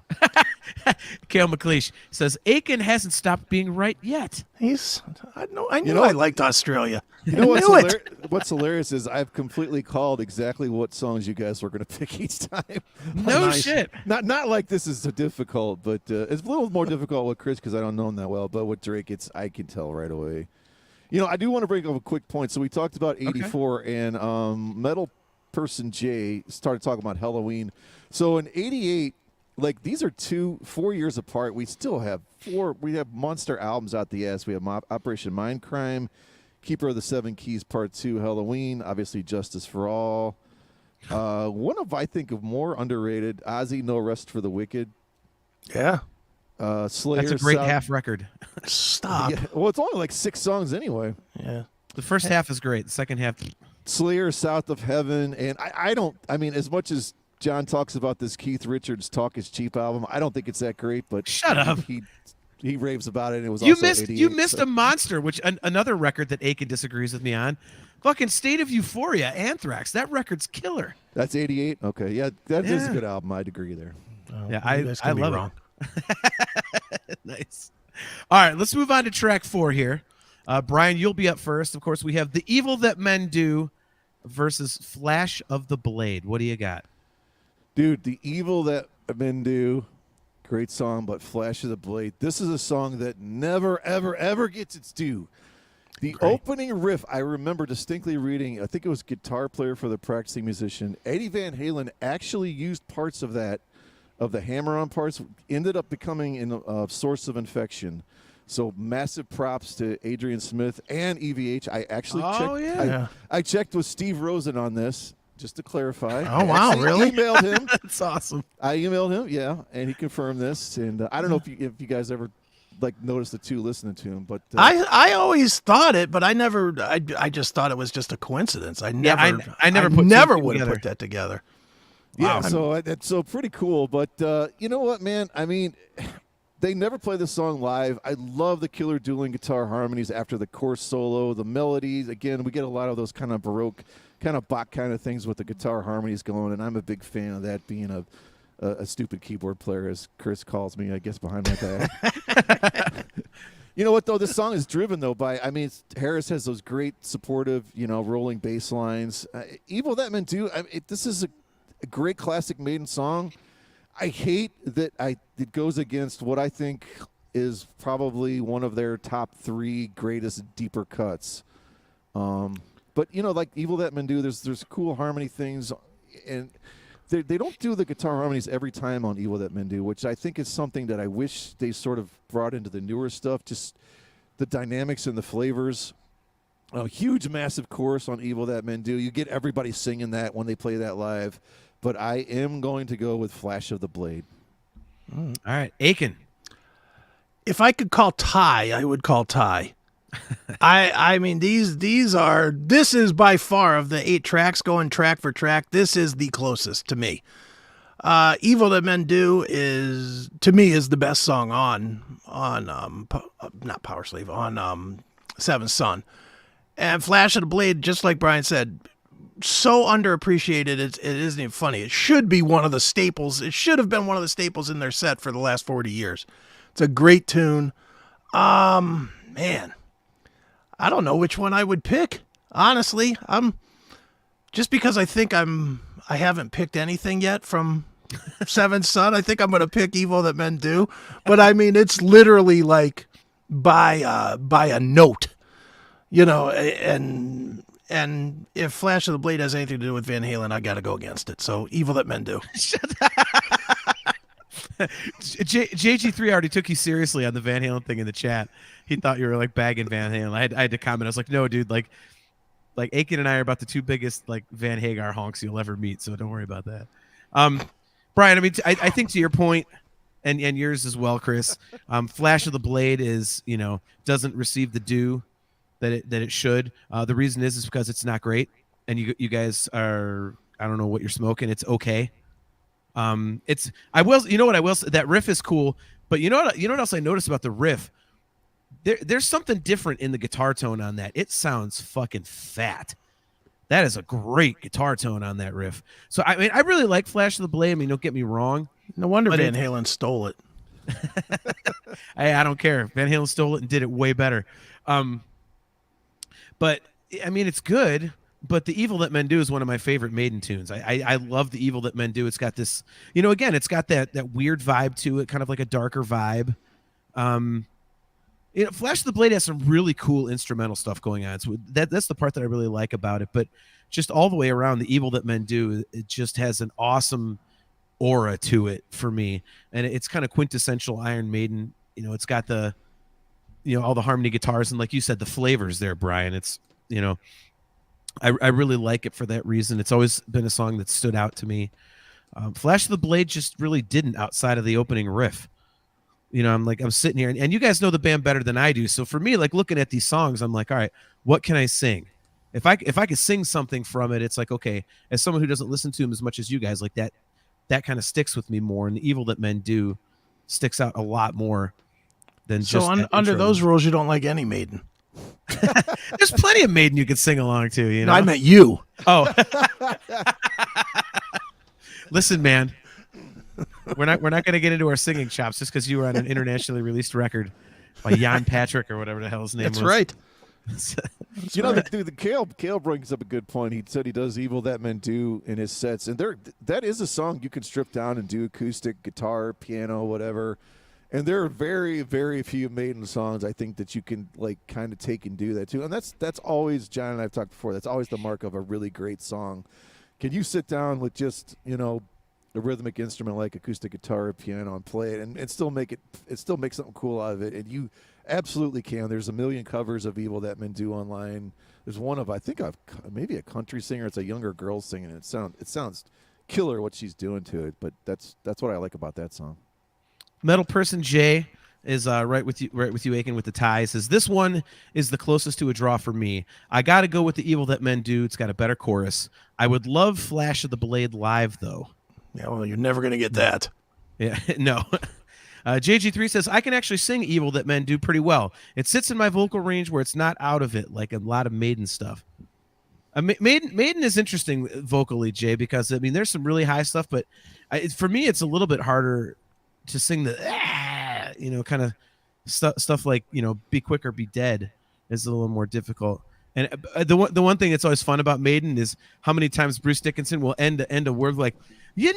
Kale McLeish says, Akin hasn't stopped being right yet. I knew I liked Australia. You know what's hilarious is I've completely called exactly what songs you guys were going to pick each time. No shit. Not like this is so difficult, but it's a little more difficult with Chris because I don't know him that well. But with Drake, I can tell right away. I do want to bring up a quick point. So we talked about 84, and Metal Person J started talking about Halloween. So in 88, like these are 4 years apart. We still have we have monster albums out the ass. We have Operation Mindcrime, Keeper of the Seven Keys Part 2, Halloween, obviously Justice for All. One of, I think, of more underrated, Ozzy, No Rest for the Wicked. Yeah. Slayer. That's a great half record. Stop. Yeah, well, it's only like 6 songs anyway. Yeah. The first half is great. The second half. Slayer, South of Heaven. And I mean, as much as John talks about this Keith Richards Talk Is Cheap album, I don't think it's that great, but shut up. He raves about it, and it was You also missed 88, you missed a monster, which another record that Akin disagrees with me on. Fucking State of Euphoria, Anthrax. That record's killer. That's 88. Okay, yeah, that is a good album. I'd agree there. Yeah, I love wrong. it. Nice. All right, let's move on to track 4 here. Brian, you'll be up first. Of course, we have The Evil That Men Do versus Flash of the Blade. What do you got? Dude, The Evil That Men Do, great song, but Flash of the Blade. This is a song that never, ever, ever gets its due. The opening riff, I remember distinctly reading, I think it was Guitar Player for the Practicing Musician. Eddie Van Halen actually used parts of that, of the hammer-on parts, ended up becoming a source of infection. So massive props to Adrian Smith and EVH. I actually I checked with Steve Rosen on this, just to clarify. Oh, wow, really? I emailed him. That's awesome. I emailed him, yeah, and he confirmed this. And I don't know if you guys ever noticed the two listening to him, but I always thought it, but I never. I just thought it was just a coincidence. I never would have put that together. Yeah, wow. so pretty cool. But you know what, man? I mean, they never play this song live. I love the killer dueling guitar harmonies after the chorus solo, the melodies. Again, we get a lot of those kind of Baroque, kind of Bach kind of things with the guitar harmonies going, and I'm a big fan of that, being a stupid keyboard player, as Chris calls me, I guess, behind my back. You know what though? This song is driven though by. I mean, Harris has those great supportive, rolling bass lines. Evil That Men Do. This is a great classic Maiden song. I hate that it goes against what I think is probably one of their top 3 greatest deeper cuts. But like Evil That Men Do, there's cool harmony things, and they don't do the guitar harmonies every time on Evil That Men Do, which I think is something that I wish they sort of brought into the newer stuff. Just the dynamics and the flavors. A huge, massive chorus on Evil That Men Do. You get everybody singing that when they play that live. But I am going to go with Flash of the Blade. All right, Akin. If I could call Ty, I would call Ty. I mean, this is by far of the 8 tracks going track for track. This is the closest to me. Evil That Men Do is the best song on not Powerslave, on Seventh Son. And Flash of the Blade, just like Brian said, so underappreciated. It isn't even funny. It should be one of the staples. It should have been one of the staples in their set for the last 40 years. It's a great tune. Man, I don't know which one I would pick. Honestly, just because I think I haven't picked anything yet from Seventh Son. I think I'm going to pick Evil That Men Do. But I mean, it's literally like by a note, and if Flash of the Blade has anything to do with Van Halen, I got to go against it. So Evil That Men Do. JG3 already took you seriously on the Van Halen thing in the chat. He thought you were like bagging Van Halen. I had to comment. I was like, no, dude, like Akin and I are about the 2 biggest like Van Hagar honks you'll ever meet. So don't worry about that. Brian, I mean, I think to your point, and yours as well, Chris, Flash of the Blade is, doesn't receive the due that it should. The reason is because it's not great, and you guys are, I don't know what you're smoking. It's okay. That riff is cool, but you know what else I noticed about the riff? There's something different in the guitar tone on that. It sounds fucking fat. That is a great guitar tone on that riff. So I mean, I really like Flash of the Blade. I mean, don't get me wrong. No wonder Van Halen stole it. I don't care. Van Halen stole it and did it way better. But I mean, it's good. But the Evil That Men Do is one of my favorite Maiden tunes. I love the Evil That Men Do. It's got this, again, it's got that weird vibe to it, kind of like a darker vibe. Flash of the Blade has some really cool instrumental stuff going on. So that's the part that I really like about it. But just all the way around, the Evil That Men Do, it just has an awesome aura to it for me. And it's kind of quintessential Iron Maiden. It's got the, all the harmony guitars and, like you said, the flavors there, Brian. It's, I really like it for that reason. It's always been a song that stood out to me. Flash of the Blade just really didn't outside of the opening riff. I'm sitting here, and you guys know the band better than I do. So for me, like looking at these songs, I'm like, all right, what can I sing? If I could sing something from it, it's like, okay, as someone who doesn't listen to them as much as you guys, like that kind of sticks with me more. And the Evil That Men Do sticks out a lot more than just. So under those rules, you don't like any Maiden. There's plenty of Maiden you could sing along to. No, I meant you. Oh, listen, man. We're not going to get into our singing chops just because you were on an internationally released record by Jan Patrick or whatever the hell his name was. That's right. The Kale brings up a good point. He said he does Evil That Men Do in his sets, and that is a song you can strip down and do acoustic, guitar, piano, whatever. And there are very, very few Maiden songs I think that you can like kind of take and do that too. And that's always, John and I've talked before, that's always the mark of a really great song. Can you sit down with just, a rhythmic instrument like acoustic guitar or piano and play it and still make something cool out of it? And you absolutely can. There's a million covers of Evil That Men Do online. There's one of, I think, maybe a country singer. It's a younger girl singing it. It sounds killer what she's doing to it, but that's what I like about that song. Metal Person J is right with you, Akin, with the tie. Says this one is the closest to a draw for me. I got to go with the Evil That Men Do. It's got a better chorus. I would love Flash of the Blade live though. Yeah, well, you're never gonna get that. Yeah, no. JG3 says I can actually sing Evil That Men Do pretty well. It sits in my vocal range where it's not out of it like a lot of Maiden stuff. Maiden is interesting vocally, Jay, because I mean there's some really high stuff, but for me it's a little bit harder to sing the kind of stuff like Be Quick or Be Dead is a little more difficult. And the one thing that's always fun about Maiden is how many times Bruce Dickinson will end a word like and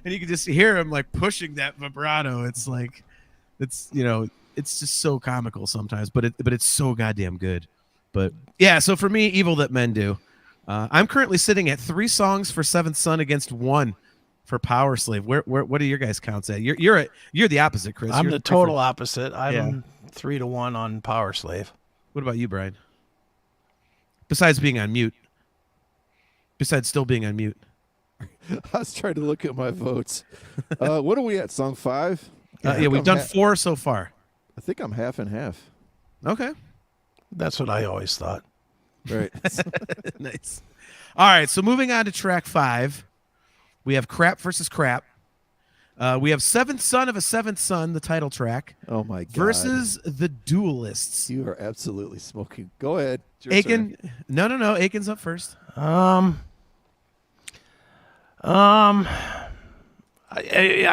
you can just hear him like pushing that vibrato. It's like it's just so comical sometimes, but it's so goddamn good. But yeah, so for me, Evil That Men Do. I'm currently sitting at 3 songs for Seventh Son against 1 for Powerslave. What are your guys' counts at? You're the opposite, Chris. I'm You're the total opposite. I'm 3-1 on Powerslave. What about you, Brian? Besides being on mute. Besides still being on mute. I was trying to look at my votes. What are we at? Song 5? Yeah, we've done 4 so far. I think I'm half and half. Okay. That's what I always thought. Right. Nice. All right, so moving on to track 5, we have Crap versus Crap. We have Seventh Son of a Seventh Son, the title track. Oh my God. Versus the Duellists. You are absolutely smoking. Go ahead. Akin. No. Akin's up first. I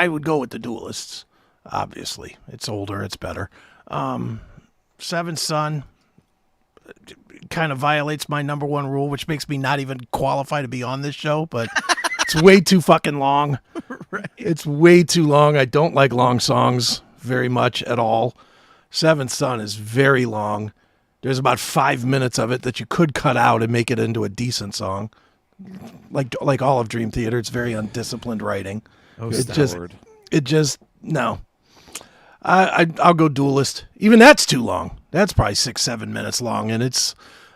would go with the Duellists. Obviously, it's older, it's better. Seventh Son kind of violates my number 1 rule, which makes me not even qualify to be on this show, but it's way too fucking long. Right. It's way too long. I don't like long songs very much at all. Seventh Son is very long. There's about 5 minutes of it that you could cut out and make it into a decent song. Like all of Dream Theater, it's very undisciplined writing. Oh, it just no. I'll go Duelist. Even that's too long. That's probably 6-7 minutes long, and it's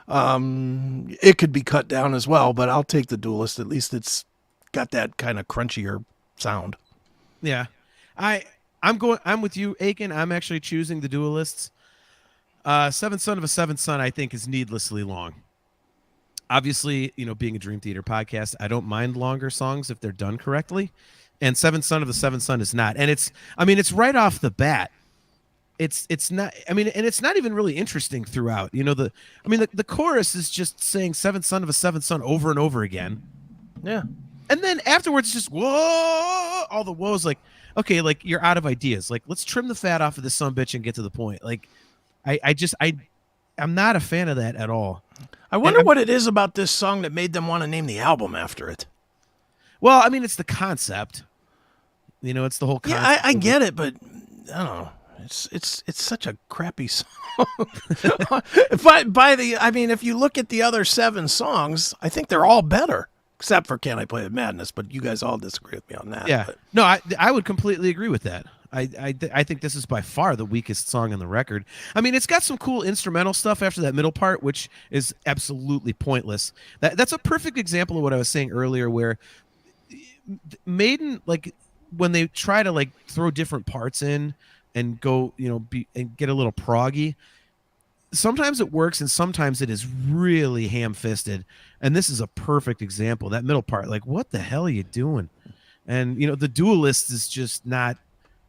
it could be cut down as well. But I'll take the Duelist. At least it's got that kind of crunchier sound. Yeah, I'm with you, Akin. I'm actually choosing the Duellists. Seventh Son of a Seventh Son, I think, is needlessly long. Obviously, being a Dream Theater podcast, I don't mind longer songs if they're done correctly. And Seventh Son of the Seventh Son is not. And it's right off the bat. It's not. And it's not even really interesting throughout. The chorus is just saying Seventh Son of a Seventh Son over and over again. Yeah. And then afterwards, just whoa, all the whoas. Like, okay, like you're out of ideas. Like, let's trim the fat off of this sumbitch and get to the point. Like, I'm not a fan of that at all. I wonder what it is about this song that made them want to name the album after it. Well, it's the concept. It's the whole concept. Yeah, I get it, but I don't know. It's such a crappy song. If you look at the other 7 songs, I think they're all better, except for Can I Play With Madness? But you guys all disagree with me on that. Yeah. But. No, I would completely agree with that. I think this is by far the weakest song on the record. It's got some cool instrumental stuff after that middle part, which is absolutely pointless. That's a perfect example of what I was saying earlier, where Maiden, like, when they try to like throw different parts in and go, and get a little proggy, sometimes it works and sometimes it is really ham-fisted. And this is a perfect example. That middle part, like, what the hell are you doing? And the Duelist is just not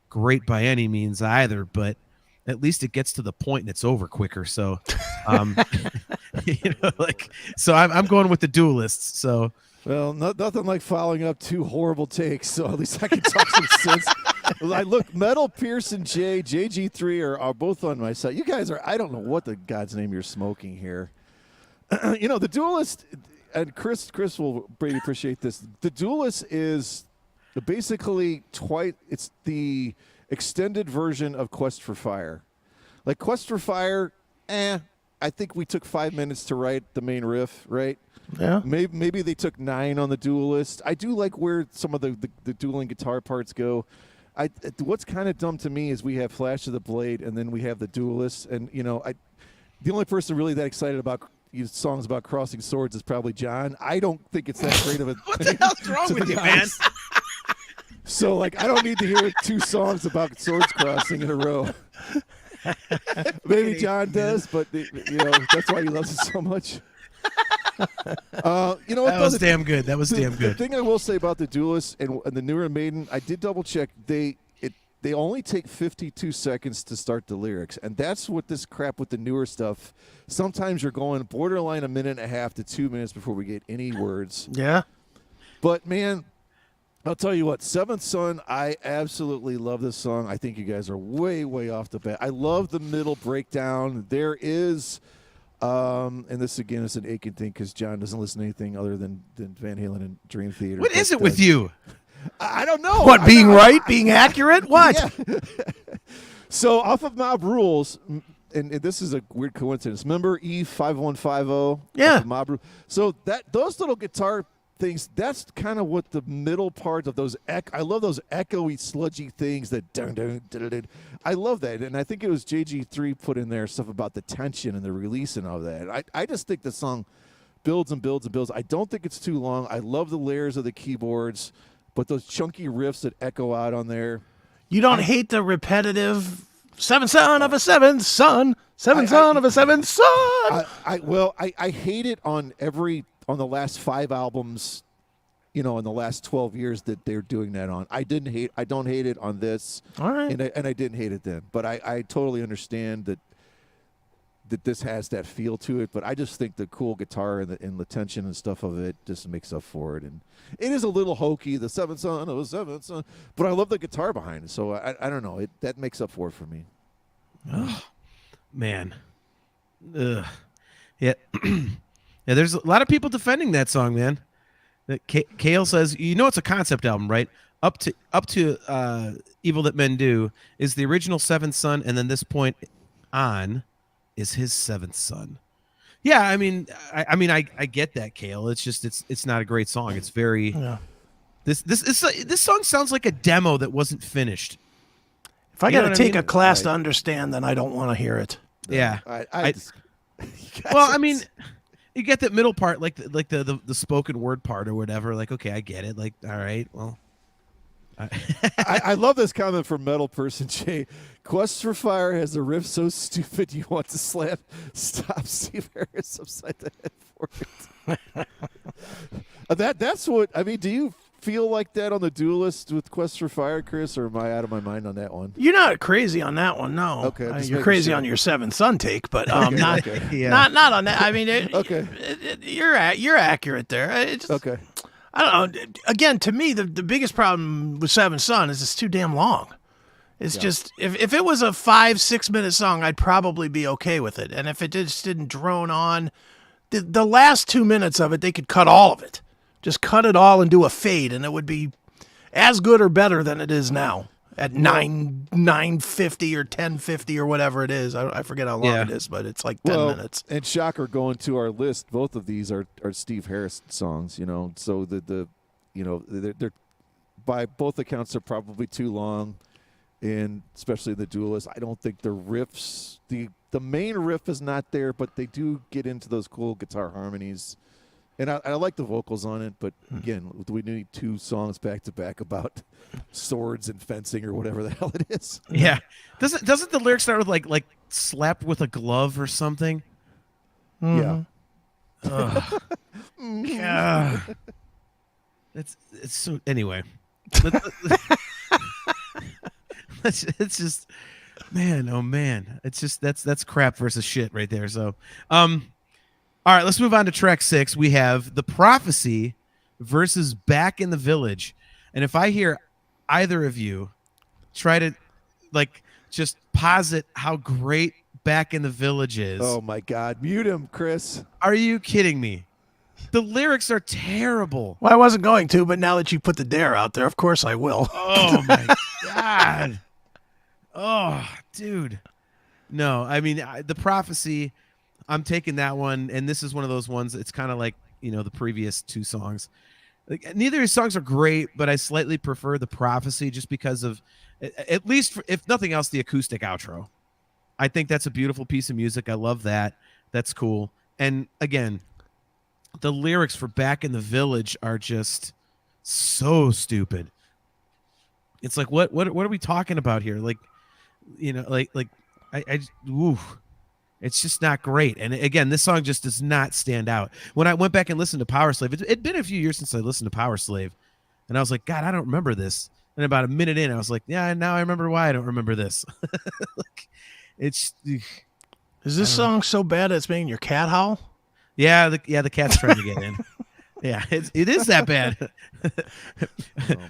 great by any means either, but at least it gets to the point and it's over quicker. So, so I'm going with the Duelists. So. Well, nothing like following up 2 horrible takes, so at least I can talk some sense. Look, Metal, Pearson, JG3 are both on my side. You guys are, I don't know what the God's name you're smoking here. The Duelist, and Chris will Brady appreciate this. The Duelist is basically it's the extended version of Quest for Fire. Like Quest for Fire, I think we took 5 minutes to write the main riff, right? Yeah. Maybe they took 9 on the Duelist. I do like where some of the dueling guitar parts go. What's kind of dumb to me is we have Flash of the Blade and then we have the Duelist, and the only person really that excited about songs about crossing swords is probably John. I don't think it's that great of a What the hell's wrong with you, man? So I don't need to hear 2 songs about swords crossing in a row. Maybe John does, but that's why he loves it so much. That was damn good. That was damn good. The thing I will say about the Duelists and the newer Maiden, I did double check. They only take 52 seconds to start the lyrics, and that's what this crap with the newer stuff. Sometimes you're going borderline a minute and a half to 2 minutes before we get any words. Yeah. But man, I'll tell you what, Seventh Son, I absolutely love this song. I think you guys are way, way off the bat. I love the middle breakdown. There is, and this again is an Akin thing because John doesn't listen to anything other than Van Halen and Dream Theater. What is it with you? I don't know. What, being right, being accurate? What? Yeah. So off of Mob Rules, and this is a weird coincidence. Remember E5150? Yeah. Mob Rules. So those little guitar things, that's kind of what the middle part of those I love those echoey, sludgy things that dun, dun, dun, dun, dun. I love that. And I think it was JG3 put in there stuff about the tension and the release and all that. I just think the song builds and builds and builds. I don't think it's too long. I love the layers of the keyboards, but those chunky riffs that echo out on there. You don't hate the repetitive seventh son of a seventh son, seventh son of a seventh son. I hate it on the last 5 albums, in the last 12 years that they're doing that on. I don't hate it on this. All right. And I didn't hate it then. But I totally understand that this has that feel to it, but I just think the cool guitar and the tension and stuff of it just makes up for it. And it is a little hokey, the seventh son of a seventh son, but I love the guitar behind it. So I don't know, that makes up for it for me. Oh, man. Ugh. Yeah. Yeah, there's a lot of people defending that song, man. Kale says, it's a concept album, right? Up to Evil That Men Do is the original Seventh Son, and then this point on is his seventh son. Yeah, I mean, I get that, Kale. It's just it's not a great song. It's very this song sounds like a demo that wasn't finished. If I got to take a class to understand, then I don't want to hear it. Yeah. Well, I mean, you get that middle part, like the spoken word part or whatever. Like, okay, I get it. Like, all right, well. I love this comment from Metal Person Jay. Quest for Fire has a riff so stupid you want to stop Steve Harris upside the head for it. That's what I mean. Do you feel like that on the Duelist with Quest for Fire, Chris, or am I out of my mind on that one? You're not crazy on that one, no. Okay, you're crazy on your Seventh Son take, but not on that. I mean, you're accurate there. Okay. I don't know. Again, to me, the biggest problem with Seventh Son is it's too damn long. It's just if it was a 5-6 minute song, I'd probably be okay with it. And if it just didn't drone on, the last 2 minutes of it, they could cut all of it. Just cut it all and do a fade, and it would be as good or better than it is now at 9:50 or 10:50 or whatever it is. I forget how long it is, but it's like 10 minutes. And shocker, going to our list, both of these are Steve Harris songs. So they're by both accounts they're probably too long, and especially the Duelist. I don't think the riffs, the main riff is not there, but they do get into those cool guitar harmonies. And I like the vocals on it, but again, we need 2 songs back to back about swords and fencing or whatever the hell it is. Yeah, doesn't the lyrics start with like slapped with a glove or something? Mm-hmm. Yeah. It's so anyway. It's just man, oh man, it's just that's crap versus shit right there. So, all right, let's move on to track 6. We have The Prophecy versus Back in the Village. And if I hear either of you try to just posit how great Back in the Village is. Oh my God, mute him, Chris. Are you kidding me? The lyrics are terrible. Well, I wasn't going to, but now that you put the dare out there, of course I will. Oh my God. Oh, dude. No, I mean, The Prophecy, I'm taking that one, and this is one of those ones. It's kind of like the previous 2 songs. Like, neither of these songs are great, but I slightly prefer The Prophecy just because of, at least if nothing else, the acoustic outro. I think that's a beautiful piece of music. I love that. That's cool. And again, the lyrics for Back in the Village are just so stupid. It's like what are we talking about here? Like, it's just not great. And again, this song just does not stand out. When I went back and listened to Powerslave, it'd been a few years since I listened to Powerslave, and I was like, God, I don't remember this. And about a minute in, I was like, yeah, now I remember why I don't remember this. Is this song so bad it's making your cat howl? Yeah, the cat's trying to get in. Yeah, it is that bad.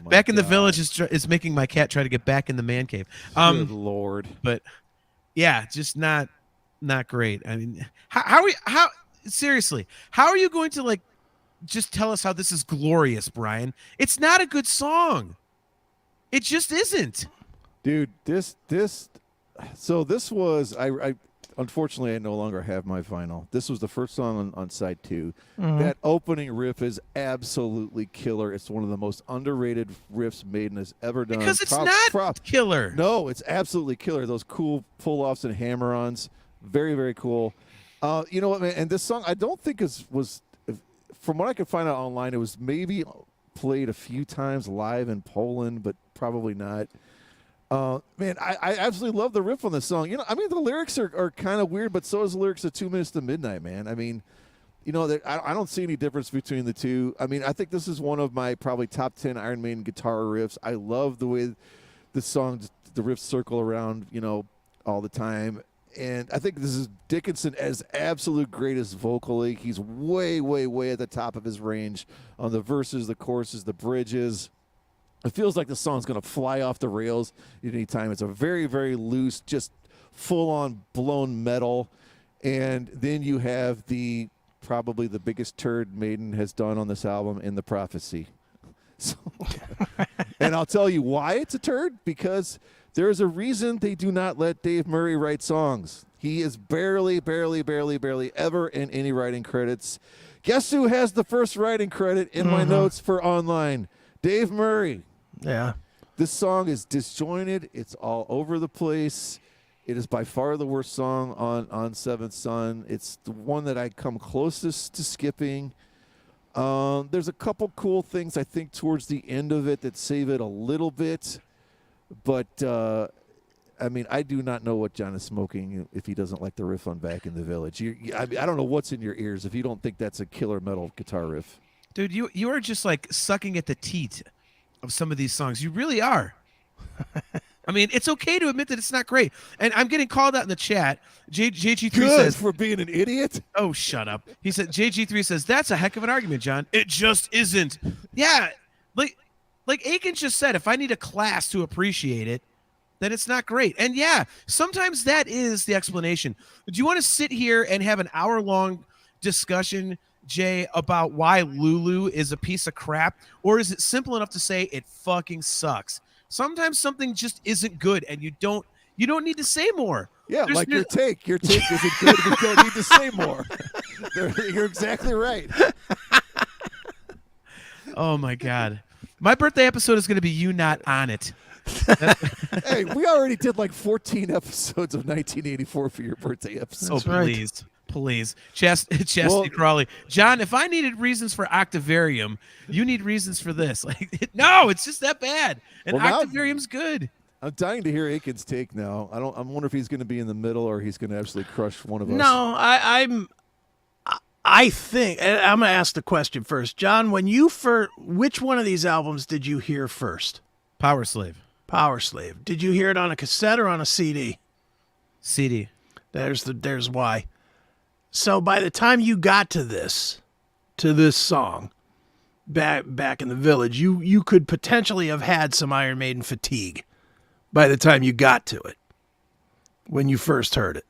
Back in the Village is making my cat try to get back in the man cave. Good Lord. But yeah, just not great. I mean, how seriously, how are you going to like just tell us how this is glorious, Brian? It's not a good song. It just isn't. Dude, this was I unfortunately I no longer have my vinyl. This was the first song on side 2. That opening riff is absolutely killer. It's one of the most underrated riffs Maiden has ever done. Because it's not killer. No, it's absolutely killer. Those cool pull-offs and hammer-ons. Very, very cool. You know what, man? And this song I don't think was from what I could find out online, it was maybe played a few times live in Poland, but probably not. Man, I absolutely love the riff on this song. You know, I mean, the lyrics are kind of weird, but so is the lyrics of 2 Minutes to Midnight, man. I mean, you know, I don't see any difference between the two. I mean, I think this is one of my probably top 10 Iron Maiden guitar riffs. I love the way the riffs circle around, you know, all the time. And I think this is Dickinson as absolute greatest vocally. He's way, way, way at the top of his range on the verses, the choruses, the bridges. It feels like the song's going to fly off the rails at any time. It's a very, very loose, just full-on blown metal. And then you have probably the biggest turd Maiden has done on this album in The Prophecy. So, and I'll tell you why it's a turd, because there's a reason they do not let Dave Murray write songs. He is barely ever in any writing credits. Guess who has the first writing credit in my notes for online? Dave Murray. Yeah. This song is disjointed. It's all over the place. It is by far the worst song on Seventh Son. It's the one that I come closest to skipping. There's a couple cool things, I think, towards the end of it that save it a little bit. But, I mean, I do not know what John is smoking if he doesn't like the riff on Back in the Village. I don't know what's in your ears if you don't think that's a killer metal guitar riff. Dude, you are just like sucking at the teat of some of these songs. You really are. I mean, it's okay to admit that it's not great. And I'm getting called out in the chat. JG3 says, for being an idiot. Oh, shut up. He said, JG3 says, that's a heck of an argument, John. It just isn't. Yeah. Like Akin just said, if I need a class to appreciate it, then it's not great. And yeah, sometimes that is the explanation. Do you want to sit here and have an hour-long discussion, Jay, about why Lulu is a piece of crap? Or is it simple enough to say it fucking sucks? Sometimes something just isn't good, and you don't need to say more. Yeah, like your take. Your take isn't good. You don't need to say more. You're exactly right. Oh, my God. My birthday episode is going to be you not on it. Hey, we already did like 14 episodes of 1984 for your birthday episode. That's right. Please. Chastity Crawley. John, if I needed reasons for Octavarium, you need reasons for this. Like, no, it's just that bad. And Octavarium's good. I'm dying to hear Akin's take now. I wonder if he's going to be in the middle or he's going to actually crush one of us. No, I think, and I'm going to ask the question first. John, which one of these albums did you hear first? Powerslave. Did you hear it on a cassette or on a CD? CD. There's why. So by the time you got to this song, back in the Village, you could potentially have had some Iron Maiden fatigue by the time you got to it when you first heard it.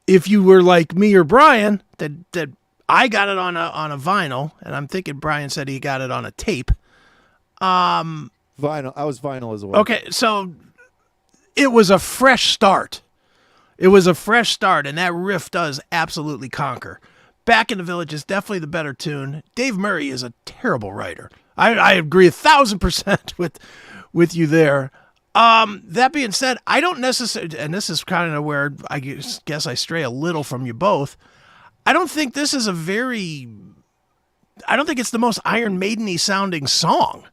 If you were like me or Brian, that I got it on a vinyl, and I'm thinking Brian said he got it on a tape. Vinyl. I was vinyl as well. Okay, so it was a fresh start. And that riff does absolutely conquer. Back in the Village is definitely the better tune. Dave Murray is a terrible writer. I agree 1,000% with you there. That being said, I don't necessarily, and this is kind of where I guess I stray a little from you both. I don't think this is I don't think it's the most Iron Maiden-y sounding song.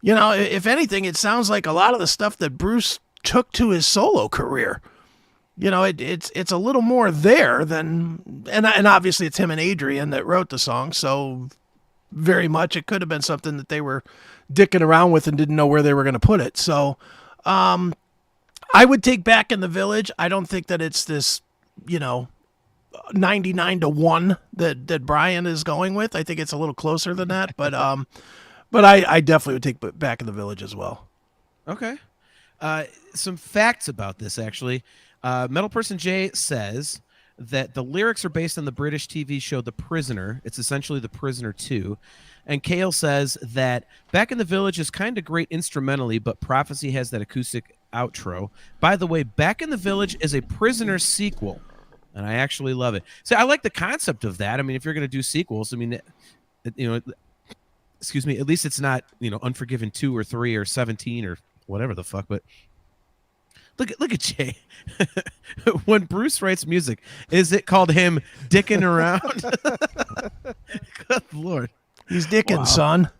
You know, if anything, it sounds like a lot of the stuff that Bruce took to his solo career. You know, it's a little more there than, and obviously it's him and Adrian that wrote the song, so very much it could have been something that they were dicking around with and didn't know where they were going to put it. So I would take Back in the Village. I don't think that it's this, you know, 99-1 that Brian is going with. I think it's a little closer than that, but I definitely would take Back in the Village as well. Okay. Some facts about this, actually. Metal Person J says that the lyrics are based on the British TV show The Prisoner. It's essentially The Prisoner 2. And Kale says that Back in the Village is kind of great instrumentally, but Prophecy has that acoustic outro. By the way, Back in the Village is a Prisoner sequel, and I actually love it. So I like the concept of that. I mean, if you're going to do sequels, I mean, excuse me, at least it's not, Unforgiven 2 or 3 or 17 or whatever the fuck, but look at Jay. When Bruce writes music, is it called him dicking around? Good Lord. He's dicking, son.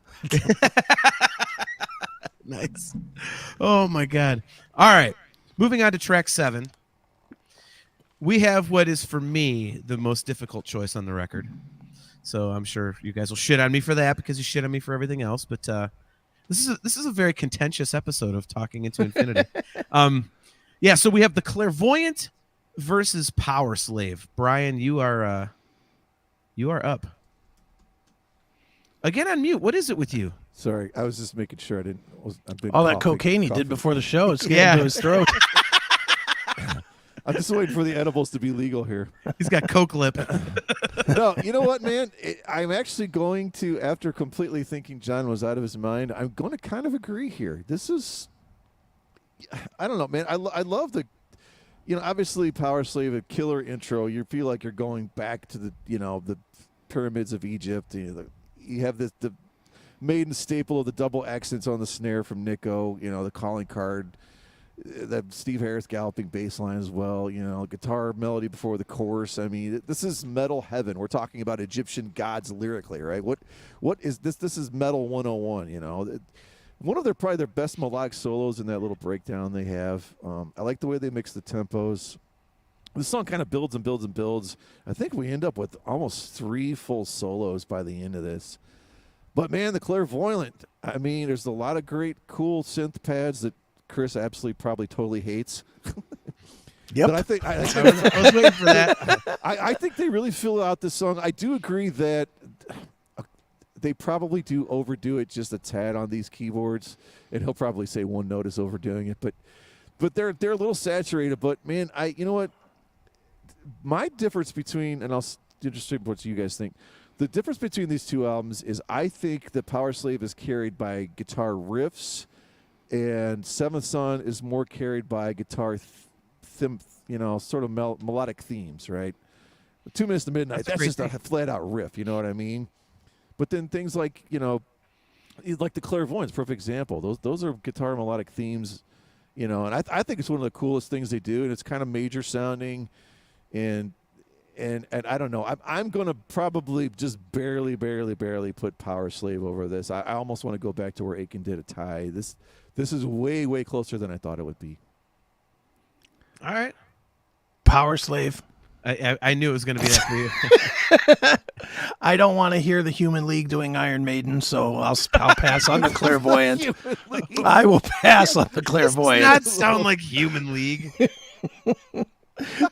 Nice. Oh my God. All right. Moving on to track 7. We have what is for me the most difficult choice on the record. So I'm sure you guys will shit on me for that because you shit on me for everything else. But this is a very contentious episode of Talking into Infinity. Yeah, so we have the Clairvoyant versus Powerslave. Brian, you are up. Again on mute. What is it with you? Sorry, I was just making sure I didn't. All that cocaine he did before the show is getting into his throat. I'm just waiting for the edibles to be legal here. He's got coke lip. No, you know what, man? I'm actually going to, after completely thinking John was out of his mind, I'm going to kind of agree here. This is, I don't know, man. I love the, obviously Powerslave, a killer intro. You feel like you're going back to the pyramids of Egypt. You have the Maiden staple of the double accents on the snare from Nico, the calling card. That Steve Harris galloping bass line as well, guitar melody before the chorus. I mean, this is metal heaven. We're talking about Egyptian gods lyrically, right? What is this? This is metal 101, One of probably their best melodic solos in that little breakdown they have. I like the way they mix the tempos. The song kind of builds and builds and builds. I think we end up with almost 3 full solos by the end of this. But man, the Clairvoyant, I mean, there's a lot of great, cool synth pads that Chris absolutely probably totally hates. Yep. But I think I was waiting for that. I think they really fill out this song. I do agree that they probably do overdo it just a tad on these keyboards, and he'll probably say one note is overdoing it. But they're a little saturated. But man, you know what? My difference between, and I'll interested what you guys think. The difference between these two albums is I think that Powerslave is carried by guitar riffs, and Seventh Son is more carried by guitar, sort of melodic themes, right? 2 Minutes to Midnight, that's just a flat-out riff, you know what I mean? But then things like, like the Clairvoyant's perfect example. Those are guitar melodic themes, and I think it's one of the coolest things they do, and it's kind of major sounding, and I don't know. I'm going to probably just barely put Powerslave over this. I almost want to go back to where Akin did a tie. This is way, way closer than I thought it would be. All right. Powerslave. I knew it was going to be that for you. I don't want to hear the Human League doing Iron Maiden, so I'll pass on the Clairvoyant. I will pass on the Clairvoyant. This does not sound like Human League.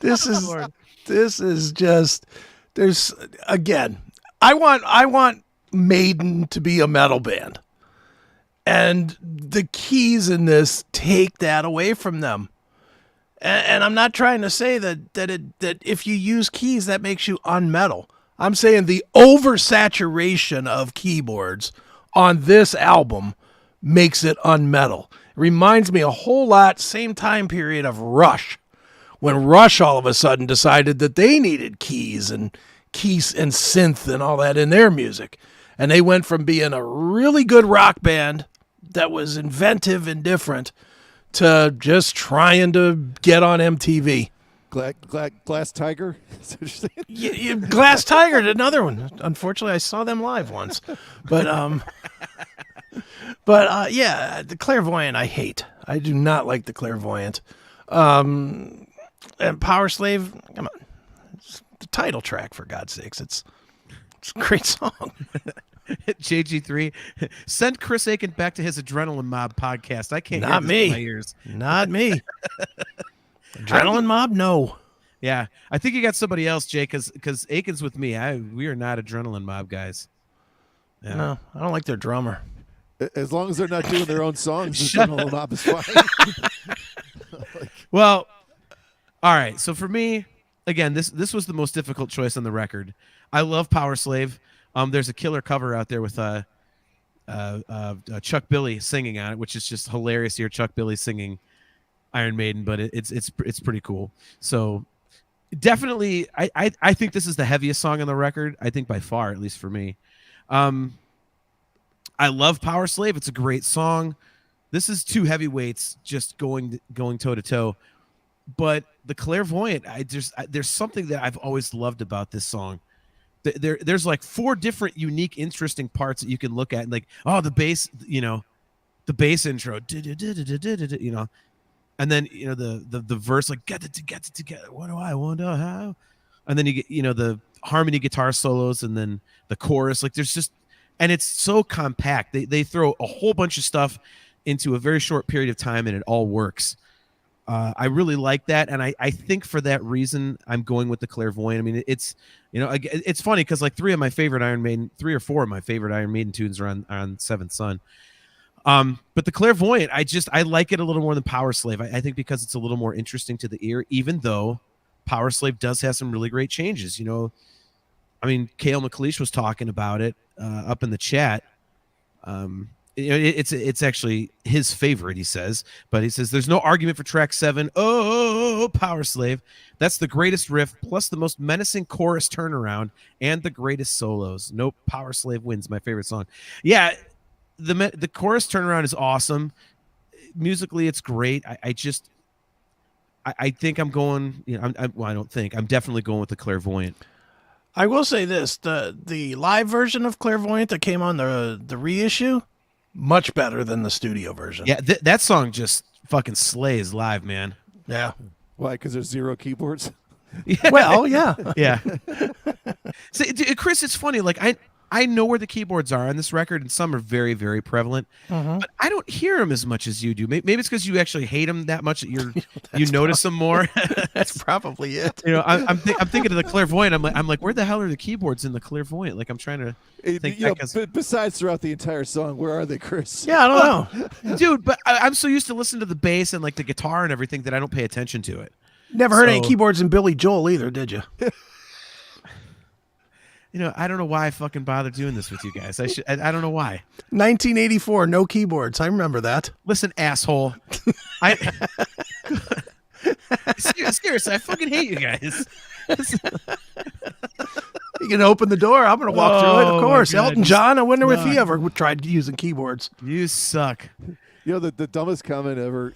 This is just, there's, again, I want Maiden to be a metal band. And the keys in this take that away from them. And I'm not trying to say that if you use keys, that makes you unmetal. I'm saying the oversaturation of keyboards on this album makes it unmetal. It reminds me a whole lot, same time period of Rush, when Rush all of a sudden decided that they needed keys and synth and all that in their music. And they went from being a really good rock band that was inventive and different to just trying to get on MTV. Glass Tiger? Glass Tiger, another one. Unfortunately, I saw them live once. But yeah, the Clairvoyant I hate. I do not like the Clairvoyant. And Powerslave, come on. It's the title track, for God's sakes. It's a great song. JG3, send Chris Akin back to his Adrenaline Mob podcast. I can't Not hear this me. in my ears. Not me. Adrenaline Mob? No. Yeah, I think you got somebody else, Jay, because Akin's with me. We are not Adrenaline Mob guys. Yeah. No, I don't like their drummer. As long as they're not doing their own songs, the Adrenaline Mob is fine. Well, all right. So for me, again, this was the most difficult choice on the record. I love Powerslave. There's a killer cover out there with Chuck Billy singing on it, which is just hilarious to hear Chuck Billy singing Iron Maiden, but it's pretty cool. So definitely, I think this is the heaviest song on the record. I think by far, at least for me. I love Powerslave. It's a great song. This is two heavyweights just going toe to toe. But the Clairvoyant, there's something that I've always loved about this song. There's like 4 different unique, interesting parts that you can look at, like the bass, the bass intro, and then the verse, like get it together. What do I wonder how? And then you get the harmony guitar solos, and then the chorus. Like there's just, and it's so compact. They throw a whole bunch of stuff into a very short period of time, and it all works. I really like that, and I think for that reason, I'm going with the Clairvoyant. I mean, it's it's funny because like 3 or 4 of my favorite Iron Maiden tunes are on Seventh Son. But the Clairvoyant, I like it a little more than Powerslave. I think because it's a little more interesting to the ear, even though Powerslave does have some really great changes. I mean, Kale McLeish was talking about it up in the chat. It's actually his favorite, he says, but he says there's no argument for track 7. Oh, Powerslave. That's the greatest riff, plus the most menacing chorus turnaround and the greatest solos. Nope, Powerslave wins. My favorite song. Yeah, the chorus turnaround is awesome. Musically, it's great. I think I'm going. I don't think I'm definitely going with the Clairvoyant. I will say this: the live version of Clairvoyant that came on the reissue, much better than the studio version. Yeah, that song just fucking slays live, man. Yeah. Why? Because there's 0 keyboards? Yeah. Well, yeah. Yeah. See, Chris, it's funny. Like I know where the keyboards are on this record, and some are very, very prevalent. But I don't hear them as much as you do. Maybe it's because you actually hate them that much that you notice them more. That's probably it. I'm thinking of the Clairvoyant. I'm like, where the hell are the keyboards in the Clairvoyant? Like I'm trying to think. Besides, throughout the entire song, where are they, Chris? Yeah, I don't know, dude. But I'm so used to listening to the bass and like the guitar and everything that I don't pay attention to it. Never heard any keyboards in Billy Joel either, did you? I don't know why I fucking bother doing this with you guys. I don't know why. 1984, no keyboards. I remember that. Listen, asshole. Seriously, I fucking hate you guys. You can open the door. I'm going to walk through it, of course. Elton John, I wonder if he ever tried using keyboards. You suck. The dumbest comment ever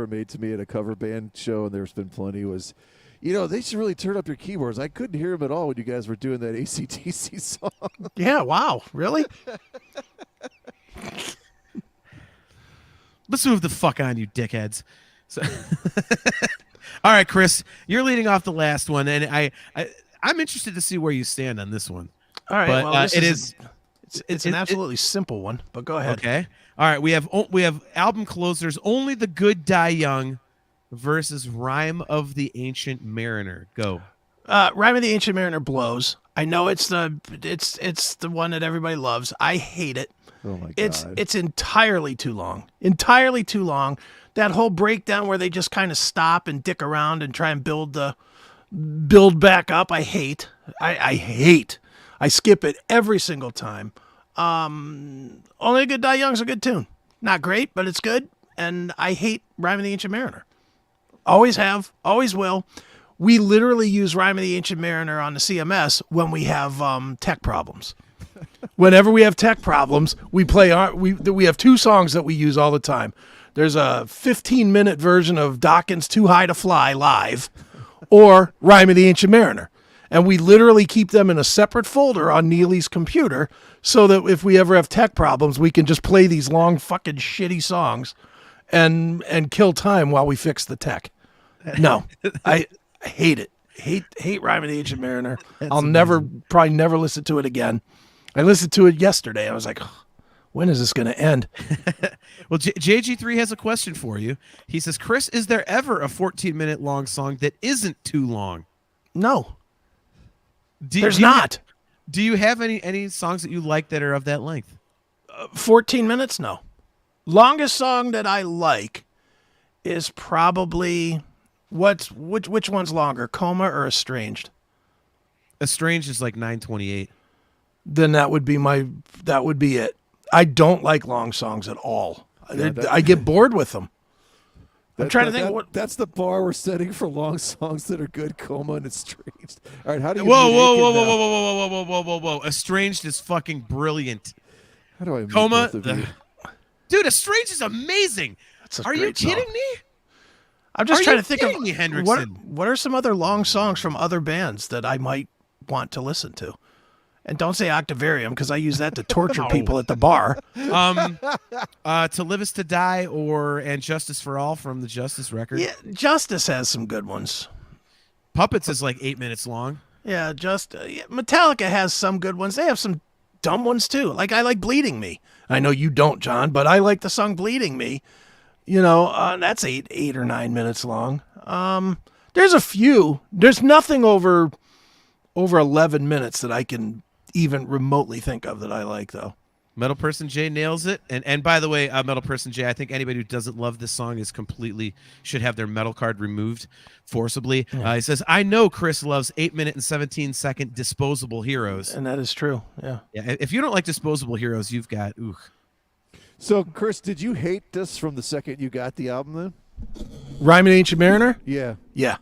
made to me at a cover band show, and there's been plenty, was, they should really turn up your keyboards. I couldn't hear them at all when you guys were doing that AC/DC song. Yeah, wow. Really? Let's move the fuck on, you dickheads. So all right, Chris, you're leading off the last one, and I'm interested to see where you stand on this one. All right, but, well, it's an absolutely simple one, but go ahead. Okay. All right, we have album closers, Only the Good Die Young versus Rime of the Ancient Mariner. Go. Rime of the Ancient Mariner blows. I know it's the one that everybody loves. I hate it. Oh my God. It's entirely too long. Entirely too long. That whole breakdown where they just kind of stop and dick around and try and build back up. I hate. I hate. I skip it every single time. Only a Good Die Young's a good tune. Not great, but it's good. And I hate Rime of the Ancient Mariner. Always have, always will. We literally use Rime of the Ancient Mariner on the CMS when we have tech problems. Whenever we have tech problems, we have 2 songs that we use all the time. There's a 15-minute version of Dawkins' Too High to Fly live, or Rime of the Ancient Mariner. And we literally keep them in a separate folder on Neely's computer so that if we ever have tech problems, we can just play these long fucking shitty songs and kill time while we fix the tech. No, I hate it. Hate Rime of the Ancient Mariner. I'll probably never listen to it again. I listened to it yesterday. I was like, When is this going to end? Well, JG3 has a question for you. He says, Chris, is there ever a 14-minute long song that isn't too long? No, Do there's you- not. Do you have any songs that you like that are of that length? 14 minutes? No. Longest song that I like is probably which one's longer, Coma or Estranged? Estranged is like 9:28. Then that would be it. I don't like long songs at all. I get bored with them. I'm trying to think that's the bar we're setting for long songs that are good. Coma and Estranged. All right, how do you? Whoa! Estranged is fucking brilliant. How do I? Mute Coma, both of you? dude, Estranged is amazing. Are you kidding me? I'm just Are trying you to think kidding of me, Hendrickson? what are some other long songs from other bands that I might want to listen to. And don't say Octavarium, because I use that to torture people at the bar. To Live Is to Die and Justice for All from the Justice record. Yeah, Justice has some good ones. Puppets is like 8 minutes long. Yeah, Metallica has some good ones. They have some dumb ones too. Like, I like Bleeding Me. I know you don't, John, but I like the song Bleeding Me. You know, that's 8 or 9 minutes long. There's a few. There's nothing over 11 minutes that I can even remotely think of that I like, though. Metal Person J nails it. And by the way, Metal Person J, I think anybody who doesn't love this song should have their metal card removed forcibly. Yeah. He says, I know Chris loves 8 minute and 17-second Disposable Heroes. And that is true. Yeah. If you don't like Disposable Heroes, you've got So, Chris, did you hate this from the second you got the album then? Rhyming Ancient Mariner? Yeah. Yeah.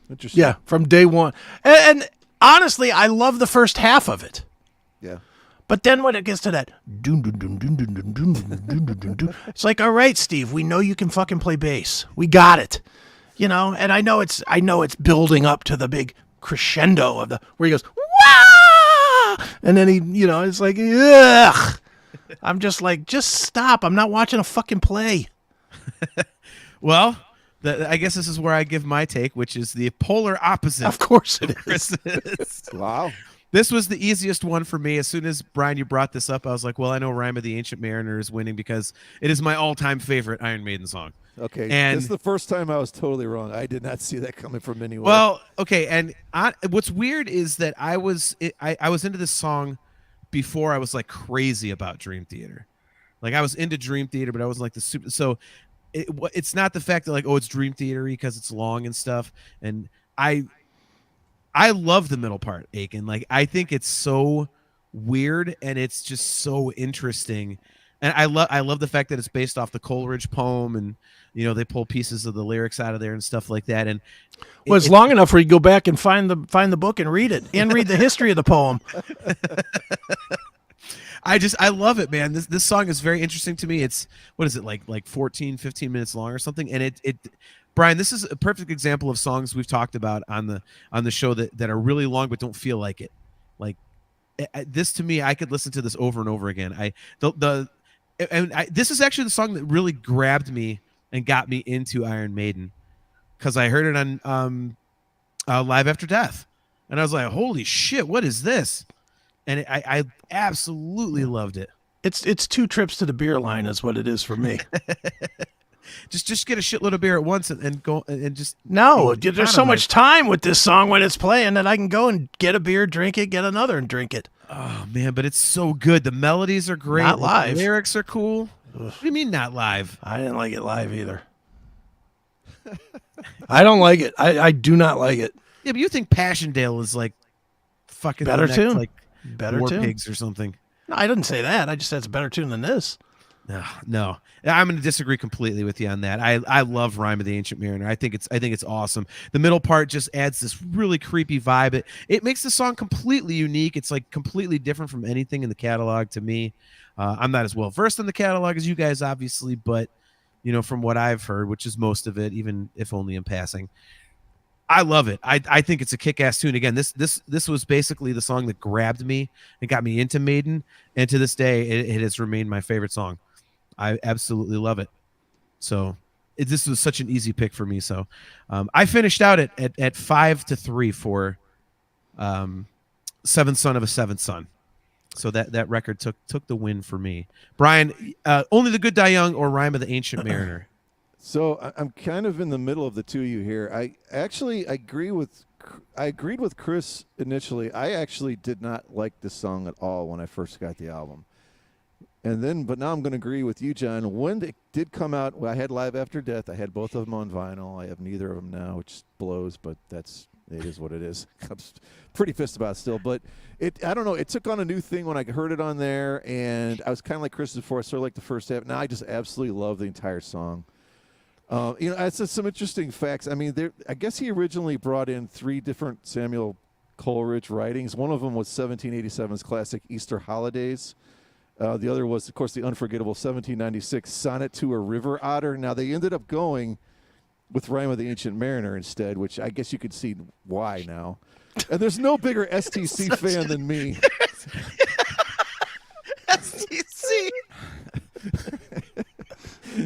Interesting. Yeah, from day one. And honestly, I love the first half of it. Yeah. But then when it gets to that, it's like, all right, Steve, we know you can fucking play bass. We got it. You know, and I know it's building up to the big crescendo of where he goes, wah! And then he, it's like, ugh. I'm just like, just stop. I'm not watching a fucking play. well, I guess this is where I give my take, which is the polar opposite. Of course it is. Wow. This was the easiest one for me. As soon as, Brian, you brought this up, I was like, well, I know Rime of the Ancient Mariner is winning because it is my all-time favorite Iron Maiden song. Okay, and this is the first time I was totally wrong. I did not see that coming from anywhere. Well, okay, and what's weird is that I was into this song before I was like crazy about Dream Theater. Like I was into Dream Theater, but I wasn't like the super. So it's not the fact that like, oh, it's Dream Theater because it's long and stuff. And I love the middle part, Akin. Like I think it's so weird and it's just so interesting. And I love the fact that it's based off the Coleridge poem, and they pull pieces of the lyrics out of there and stuff like that. And it's long enough where you go back and find the book and read it and read the history of the poem. I love it, man. This song is very interesting to me. It's what is it like 14, 15 minutes long or something? And it Brian, this is a perfect example of songs we've talked about on the show that are really long but don't feel like it. Like this to me, I could listen to this over and over again. This is actually the song that really grabbed me and got me into Iron Maiden because I heard it on Live After Death, and I was like, "Holy shit, what is this?" And I absolutely loved it. It's 2 trips to the beer line is what it is for me. just get a shitload of beer at once and go and just there's so much time with this song when it's playing that I can go and get a beer, drink it, get another and drink it. Oh man, but it's so good. The melodies are great. Not live. The lyrics are cool. What do you mean not live? I didn't like it live either. I don't like it. I do not like it. Yeah, but you think Passchendaele is like fucking better the next, tune, like better War tune. Pigs or something. No, I didn't say that. I just said it's a better tune than this. No, I'm going to disagree completely with you on that. I love Rime of the Ancient Mariner. I think it's awesome. The middle part just adds this really creepy vibe. It makes the song completely unique. It's like completely different from anything in the catalog to me. I'm not as well versed in the catalog as you guys, obviously, but from what I've heard, which is most of it, even if only in passing, I love it. I think it's a kick-ass tune. Again, this was basically the song that grabbed me and got me into Maiden, and to this day, it has remained my favorite song. I absolutely love it. So this was such an easy pick for me. So I finished out at 5-3 for Seventh Son of a Seventh Son. So that record took the win for me. Brian, Only the Good Die Young or Rime of the Ancient Mariner? So I'm kind of in the middle of the two of you here. I agreed with Chris initially. I actually did not like this song at all when I first got the album. But now I'm going to agree with you, John. When it did come out, I had Live After Death. I had both of them on vinyl. I have neither of them now, which blows, but it is what it is. I'm pretty pissed about it still. But I don't know. It took on a new thing when I heard it on there, and I was kind of like Chris before. I sort of like the first half. Now I just absolutely love the entire song. It's just some interesting facts. I mean, I guess he originally brought in 3 different Samuel Coleridge writings. One of them was 1787's classic Easter Holidays. The other was, of course, the unforgettable 1796 Sonnet to a River Otter. Now, they ended up going with Rime of the Ancient Mariner instead, which I guess you could see why now. And there's no bigger STC fan than me. STC.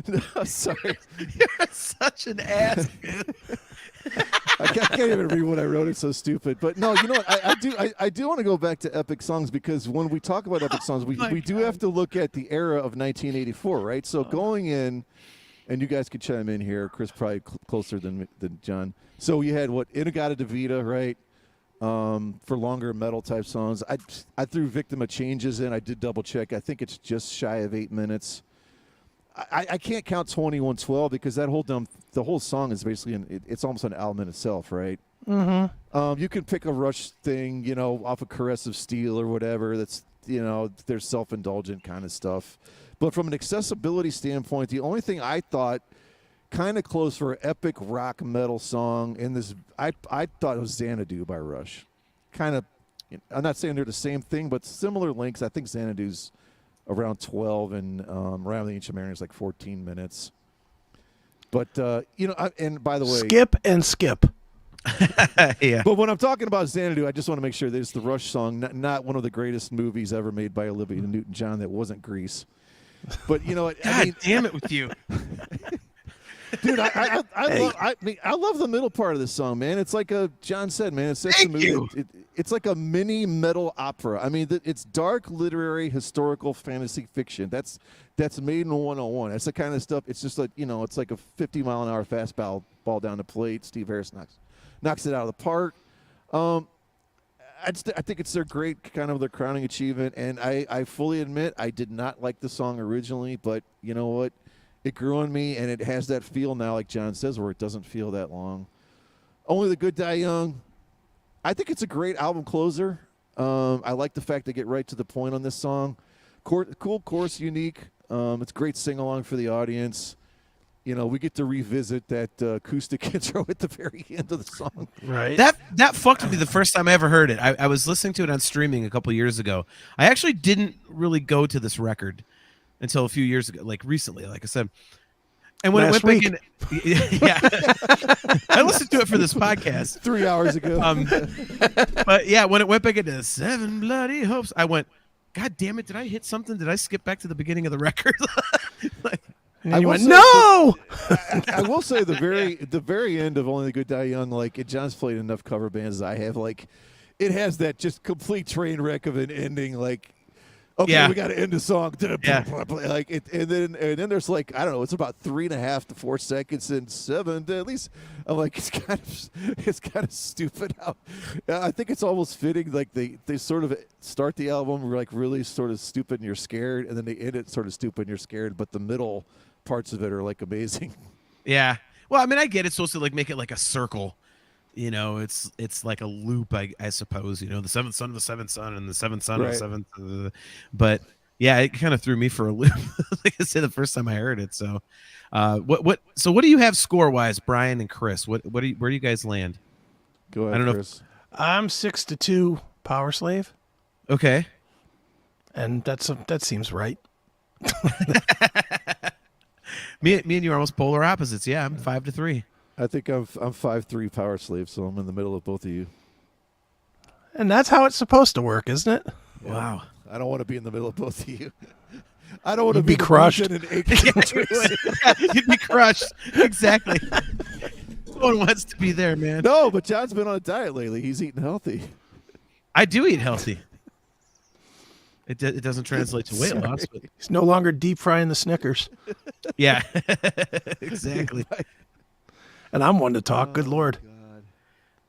No, sorry. You're such an ass, dude. I can't even read what I wrote. It's so stupid. But no, you know what? I do want to go back to epic songs, because when we talk about epic songs, we do have to look at the era of 1984, right? So going in, and you guys could chime in here. Chris probably closer than John. So you had Inagata Devita, right? For longer metal type songs. I threw Victim of Changes in. I did double check. I think it's just shy of 8 minutes. I can't count 2112 because the whole song is basically it's almost an album in itself, right? Mm-hmm. You can pick a Rush thing, off of Caress of Steel or whatever. That's there's self-indulgent kind of stuff. But from an accessibility standpoint, the only thing I thought kind of close for an epic rock metal song in this, I thought it was Xanadu by Rush. Kind of, I'm not saying they're the same thing, but similar lengths. I think Xanadu's around 12, and Rime of the Ancient Mariner is like 14 minutes. But, and by the way... Skip. Yeah. But when I'm talking about Xanadu, I just want to make sure that it's the Rush song, not one of the greatest movies ever made by Olivia Newton-John that wasn't Grease. But, God damn it with you. Dude, I love the middle part of this song, man. It's like John said, man. It's such a movie. It's like a mini metal opera. I mean, it's dark, literary, historical, fantasy fiction. That's Maiden 101. That's the kind of stuff. It's just like it's like a 50-mile-an-hour fastball ball down the plate. Steve Harris knocks it out of the park. I think it's their crowning achievement. And I fully admit I did not like the song originally, but you know what? It grew on me, and it has that feel now, like John says, where it doesn't feel that long. Only the Good Die Young. I think it's a great album closer. I like the fact they get right to the point on this song. Cool chorus, unique. It's great sing-along for the audience. We get to revisit that acoustic intro at the very end of the song. Right. That fucked with me the first time I ever heard it. I was listening to it on streaming a couple years ago. I actually didn't really go to this record until a few years ago, like recently, like I said. And when Last it went week. back in, yeah, I listened to it for this podcast 3 hours ago. But yeah, when it went back into Seven Bloody Hopes, I went, God damn it! Did I hit something? Did I skip back to the beginning of the record? And you went, no! I will say the very end of Only the Good Die Young, like John's played enough cover bands as I have, like it has that just complete train wreck of an ending, like. Okay, yeah. We got to end the song. Yeah. Like it, and then there's like I don't know. It's about 3.5 to 4 seconds and 7. At least I'm like it's kind of stupid. I think it's almost fitting. Like they sort of start the album like really sort of stupid and you're scared, and then they end it sort of stupid and you're scared. But the middle parts of it are like amazing. Yeah. Well, I mean, I get it's supposed to like make it like a circle. It's like a loop, I suppose. The seventh son of the seventh son and the seventh son of the seventh. But yeah, it kind of threw me for a loop. Like I said, the first time I heard it. So, So what do you have score wise, Brian and Chris? Where do you guys land? Go ahead, I don't know. Chris. I'm 6-2 Powerslave, Okay. and that seems right. Me and you are almost polar opposites. Yeah, I'm 5-3. I think I'm 5'3" Powerslave, so I'm in the middle of both of you. And that's how it's supposed to work, isn't it? Yeah. Wow. I don't want to be in the middle of both of you. I don't want to You'd be crushed. And You'd be crushed. Exactly. No one wants to be there, man. No, but John's been on a diet lately. He's eating healthy. I do eat healthy. It doesn't translate to weight loss, but He's no longer deep frying the Snickers. yeah, exactly. And I'm one to talk. Good Lord. God.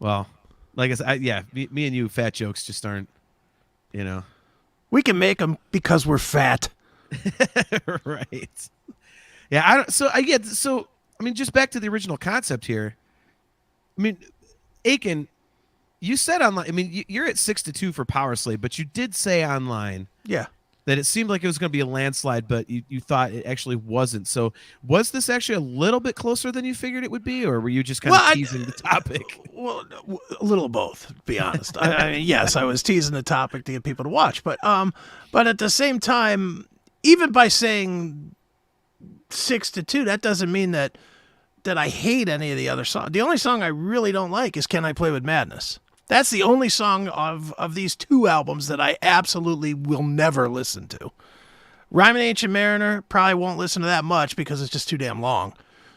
Well, like I said, me and you, fat jokes just aren't, you know. We can make them because we're fat. Right. Yeah, I don't. So I get. So I mean, just back to the original concept here. I mean, Akin, you said online. I mean, you're at 6-2 for Powerslave, but you did say online Yeah. that it seemed like it was going to be a landslide, but you thought it actually wasn't. So was this actually a little bit closer than you figured it would be, or were you just kind of teasing the topic? Well, a little of both, to be honest. I mean, yes, I was teasing the topic to get people to watch, but at the same time, even by saying 6-2, that doesn't mean that I hate any of the other songs. The only song I really don't like is "Can I Play with Madness." That's the only song of these two albums that I absolutely will never listen to. Rhyme Ancient Mariner, probably won't listen to that much because it's just too damn long.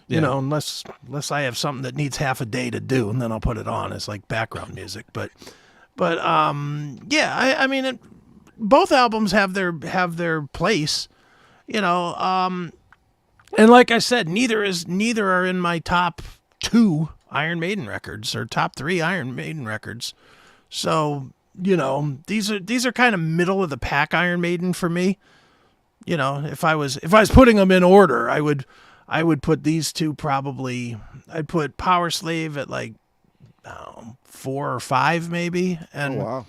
Yeah. You know, unless I have something that needs half a day to do, and then I'll put it on as like background music. But yeah, I mean, both albums have their place. You know, and like I said, neither are in my top 2 Iron Maiden records or top 3 Iron Maiden records. So, you know, these are kind of middle of the pack Iron Maiden for me. You know, if I was putting them in order, I would put these two probably. I'd put Powerslave at like 4 or 5 maybe, and wow.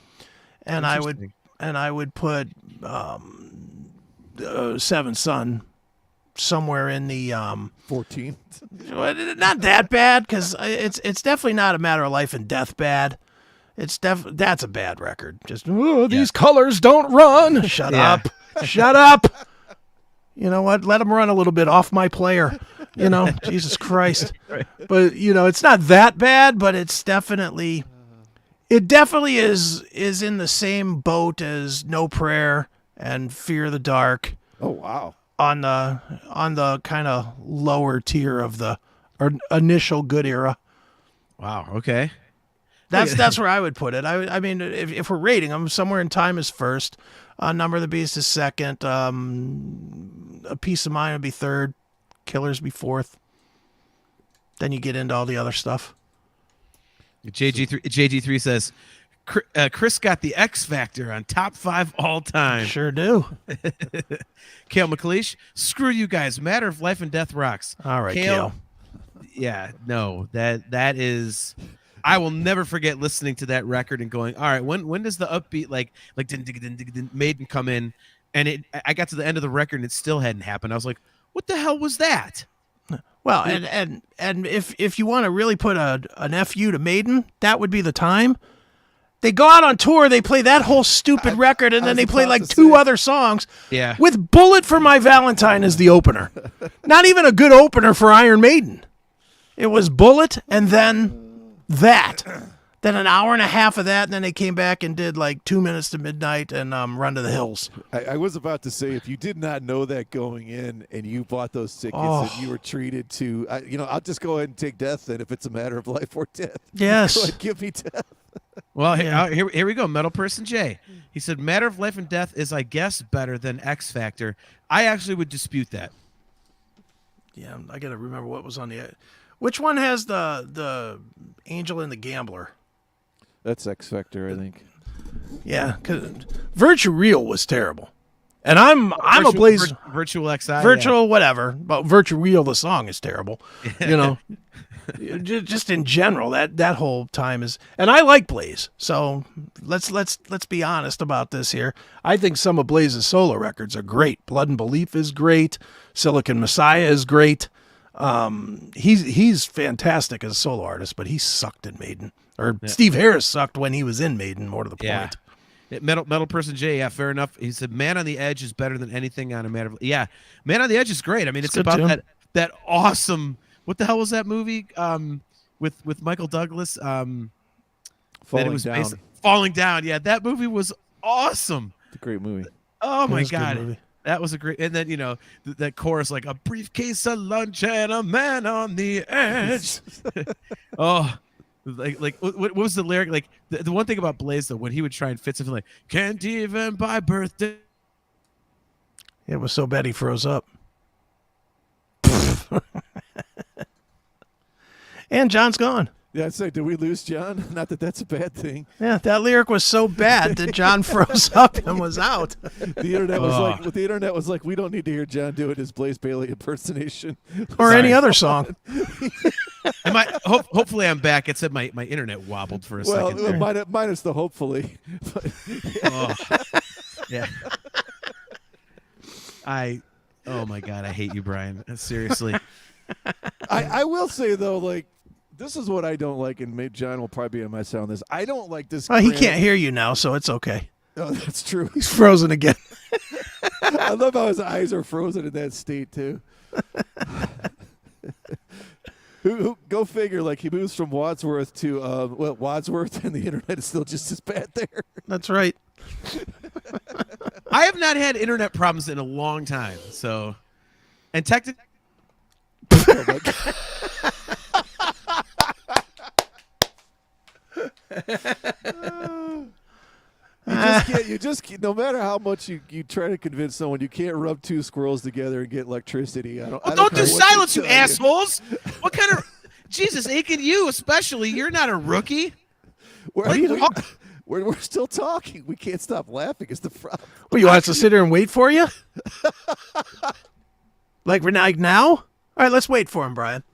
and I would put Seventh Son somewhere in the 14th. not that bad, because it's definitely not a Matter of Life and Death bad. That's a bad record. Just these colors don't run. Shut up. You know what? Let them run a little bit off my player. You know, Jesus Christ. Right. But you know, it's not that bad, but it definitely is in the same boat as No Prayer and Fear the Dark. Oh wow. On the kind of lower tier of the initial good era. Wow. Okay. That's where I would put it. I mean, if we're rating them, Somewhere in Time is first, Number of the Beast is second, A Piece of Mind would be third, Killers be fourth. Then you get into all the other stuff. JG3 says, Chris got the X Factor on top 5 all time. Sure do. Kale McLeish, screw you guys. Matter of Life and Death rocks. All right, Kale. Yeah, no, that is. I will never forget listening to that record and going, all right, when does the upbeat like Maiden come in? And I got to the end of the record and it still hadn't happened. I was like, what the hell was that? Well, and if you want to really put an FU to Maiden, that would be the time. They go out on tour, they play that whole stupid record, and then they play like 2 other songs. Yeah. With Bullet for My Valentine as the opener. Not even a good opener for Iron Maiden. It was Bullet and then that. Then an hour and a half of that, and then they came back and did like 2 Minutes to Midnight and Run to the Hills. I was about to say, if you did not know that going in and you bought those tickets and you were treated to, I'll just go ahead and take death then if it's a matter of life or death. Yes. Go ahead, give me death. Well, here we go. Metal Person Jay. He said, Matter of Life and Death is, I guess, better than X Factor. I actually would dispute that. Yeah, I got to remember what was on the... Which one has the Angel and the Gambler? That's X Factor, I think. Yeah, because Virtue Real was terrible. And I'm a Blaze... Virtual XI. Virtual, whatever. But Virtue Real, the song is terrible. You know? Just in general, that whole time is... And I like Blaze, so let's be honest about this here. I think some of Blaze's solo records are great. Blood and Belief is great. Silicon Messiah is great. He's fantastic as a solo artist, but he sucked in Maiden. Or Steve Harris sucked when he was in Maiden, more to the point. Metal Person J, yeah, fair enough. He said, Man on the Edge is better than anything on a Matter of... Yeah, Man on the Edge is great. I mean, it's about that awesome... What the hell was that movie with Michael Douglas? Falling Down. Falling Down, yeah. That movie was awesome. It's a great movie. Oh, my God. That was a great... And then, that chorus, like, a briefcase of lunch and a man on the edge. Oh, Like what was the lyric? Like the one thing about Blaze though, when he would try and fit something like "Can't even buy birthday." It was so bad he froze up. And John's gone. Yeah, I'd say, did we lose John? Not that that's a bad thing. Yeah, that lyric was so bad that John froze up and was out. The internet was like, we don't need to hear John do it his Blaze Bayley impersonation Or any other song. Hopefully I'm back. It said my internet wobbled for a second. Well, minus the hopefully. Yeah. Oh my God, I hate you, Brian. Seriously. I will say though, like, this is what I don't like, and John will probably be on my side on this. I don't like this. Well, he can't hear you now, so it's okay. Oh, that's true. He's frozen again. I love how his eyes are frozen in that state too. Go figure. Like, he moves from Wadsworth to Wadsworth, and the internet is still just as bad there. That's right. I have not had internet problems in a long time. So, and technically. Oh my God. You just can't, no matter how much you try to convince someone, you can't rub two squirrels together and get electricity. Don't do silence, you assholes. What kind of Jesus, Akin, you especially, you're not a rookie. We're still talking. We can't stop laughing. Is the problem? Well, you want us to sit here and wait for you? Like now? All right, let's wait for him, Brian.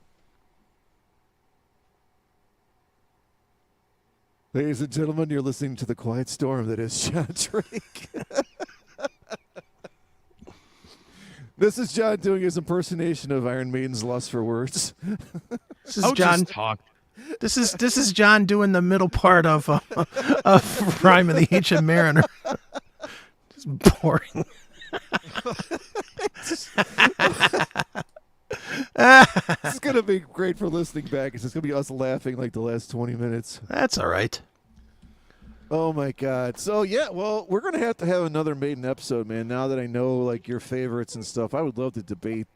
Ladies and gentlemen, you're listening to the quiet storm that is John Drake. This is John doing his impersonation of Iron Maiden's Lust for Words. This is John. This is John doing the middle part of Rime of the Ancient Mariner. Just boring. This is going to be great for listening back. It's just going to be us laughing like the last 20 minutes. That's all right. Oh, my God. So, yeah, well, we're going to have another Maiden episode, man. Now that I know, like, your favorites and stuff, I would love to debate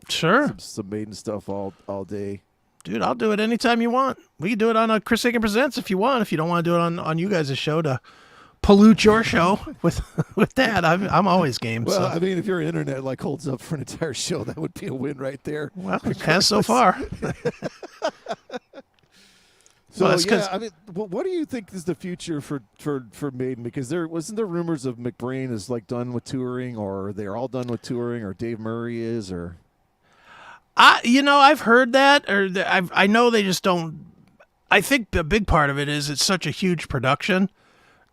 sure some Maiden stuff all day. Dude, I'll do it anytime you want. We can do it on a Chris Akin Presents if you want. If you don't want to do it on you guys' show to pollute your show with that, I'm always game. Well, so. I mean, if your internet like holds up for an entire show, that would be a win right there. Well, it has so far. So yeah, I mean, what do you think is the future for Maiden? Because there wasn't there rumors of McBrain is like done with touring, or they're all done with touring, or Dave Murray is, or I've heard that, or I know they just don't. I think a big part of it is it's such a huge production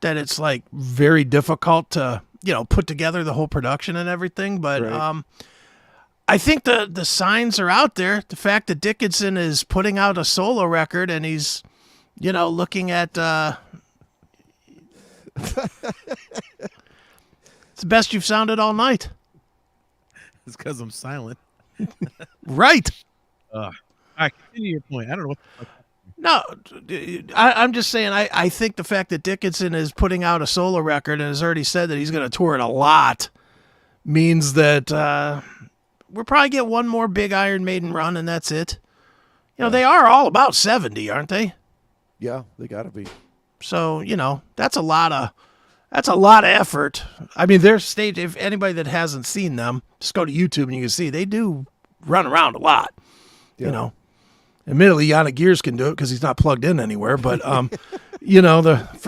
that it's like very difficult to put together the whole production and everything. But right. I think the signs are out there. The fact that Dickinson is putting out a solo record and he's looking at it's the best you've sounded all night. It's because I'm silent. Right. All right, continue your point. I don't know what. No, I'm just saying. I think the fact that Dickinson is putting out a solo record and has already said that he's going to tour it a lot means that we'll probably get one more big Iron Maiden run, and that's it. They are all about 70, aren't they? Yeah, they got to be. So that's a lot of effort. I mean, their stage. If anybody that hasn't seen them, just go to YouTube and you can see they do run around a lot. Yeah. Admittedly, Yannick Gears can do it because he's not plugged in anywhere. But for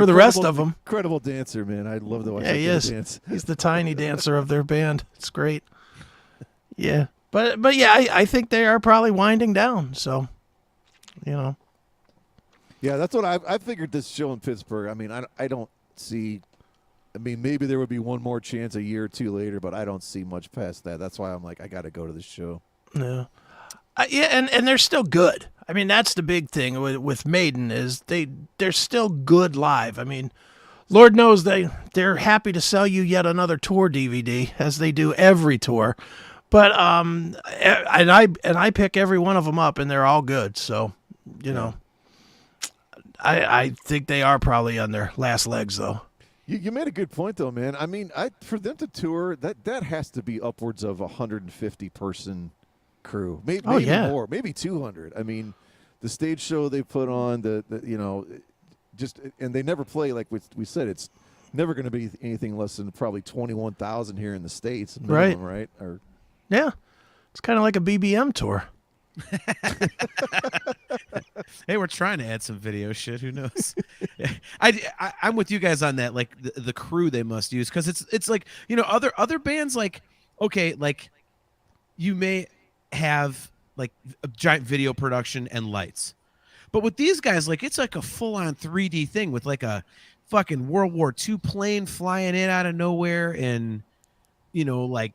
the rest of them, incredible dancer, man. I'd love to watch. Yeah, he is. Dance. He's the tiny dancer of their band. It's great. Yeah, but yeah, I think they are probably winding down. So, Yeah, that's what I figured. This show in Pittsburgh. I mean, I don't see. I mean, maybe there would be one more chance a year or two later, but I don't see much past that. That's why I'm like, I got to go to this show. Yeah. And they're still good. I mean, that's the big thing with Maiden is they're still good live. I mean, Lord knows they're happy to sell you yet another tour DVD as they do every tour. But and I pick every one of them up and they're all good. So, I think they are probably on their last legs though. You made a good point though, man. I mean, for them to tour, that has to be upwards of 150 person crew, maybe more, maybe 200. I mean, the stage show they put on, the just, and they never play, like we said, it's never going to be anything less than probably 21,000 here in the States, minimum, right? Or Yeah, it's kind of like a BBM tour. Hey, we're trying to add some video shit. Who knows? I'm with you guys on that. Like the crew they must use, because it's like, other bands, like, okay, like you may have like a giant video production and lights, but with these guys, like, it's like a full on 3D thing with like a fucking World War II plane flying in out of nowhere, and like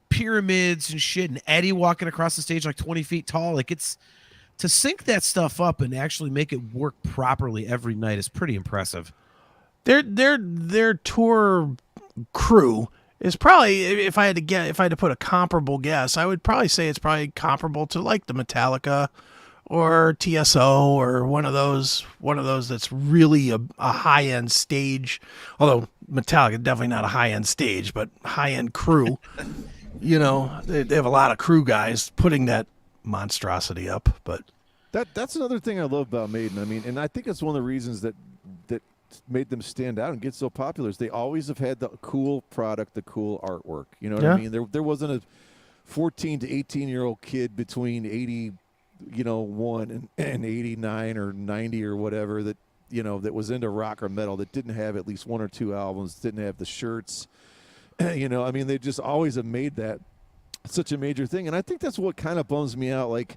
pyramids and shit, and Eddie walking across the stage like 20 feet tall. Like, it's to sync that stuff up and actually make it work properly every night is pretty impressive. Their tour crew is probably, if I had to put a comparable guess, I would probably say it's probably comparable to like the Metallica or TSO or one of those that's really a high-end stage. Although Metallica definitely not a high-end stage, but high-end crew. They have a lot of crew guys putting that monstrosity up. But that's another thing I love about Maiden. I mean, and I think it's one of the reasons that made them stand out and get so popular is they always have had the cool product, the cool artwork. You know what I mean? There wasn't a 14 to 18-year-old kid between 81 and 89 or 90 or whatever that that was into rock or metal that didn't have at least one or two albums, didn't have the shirts. I mean, they just always have made that such a major thing. And I think that's what kind of bums me out. Like,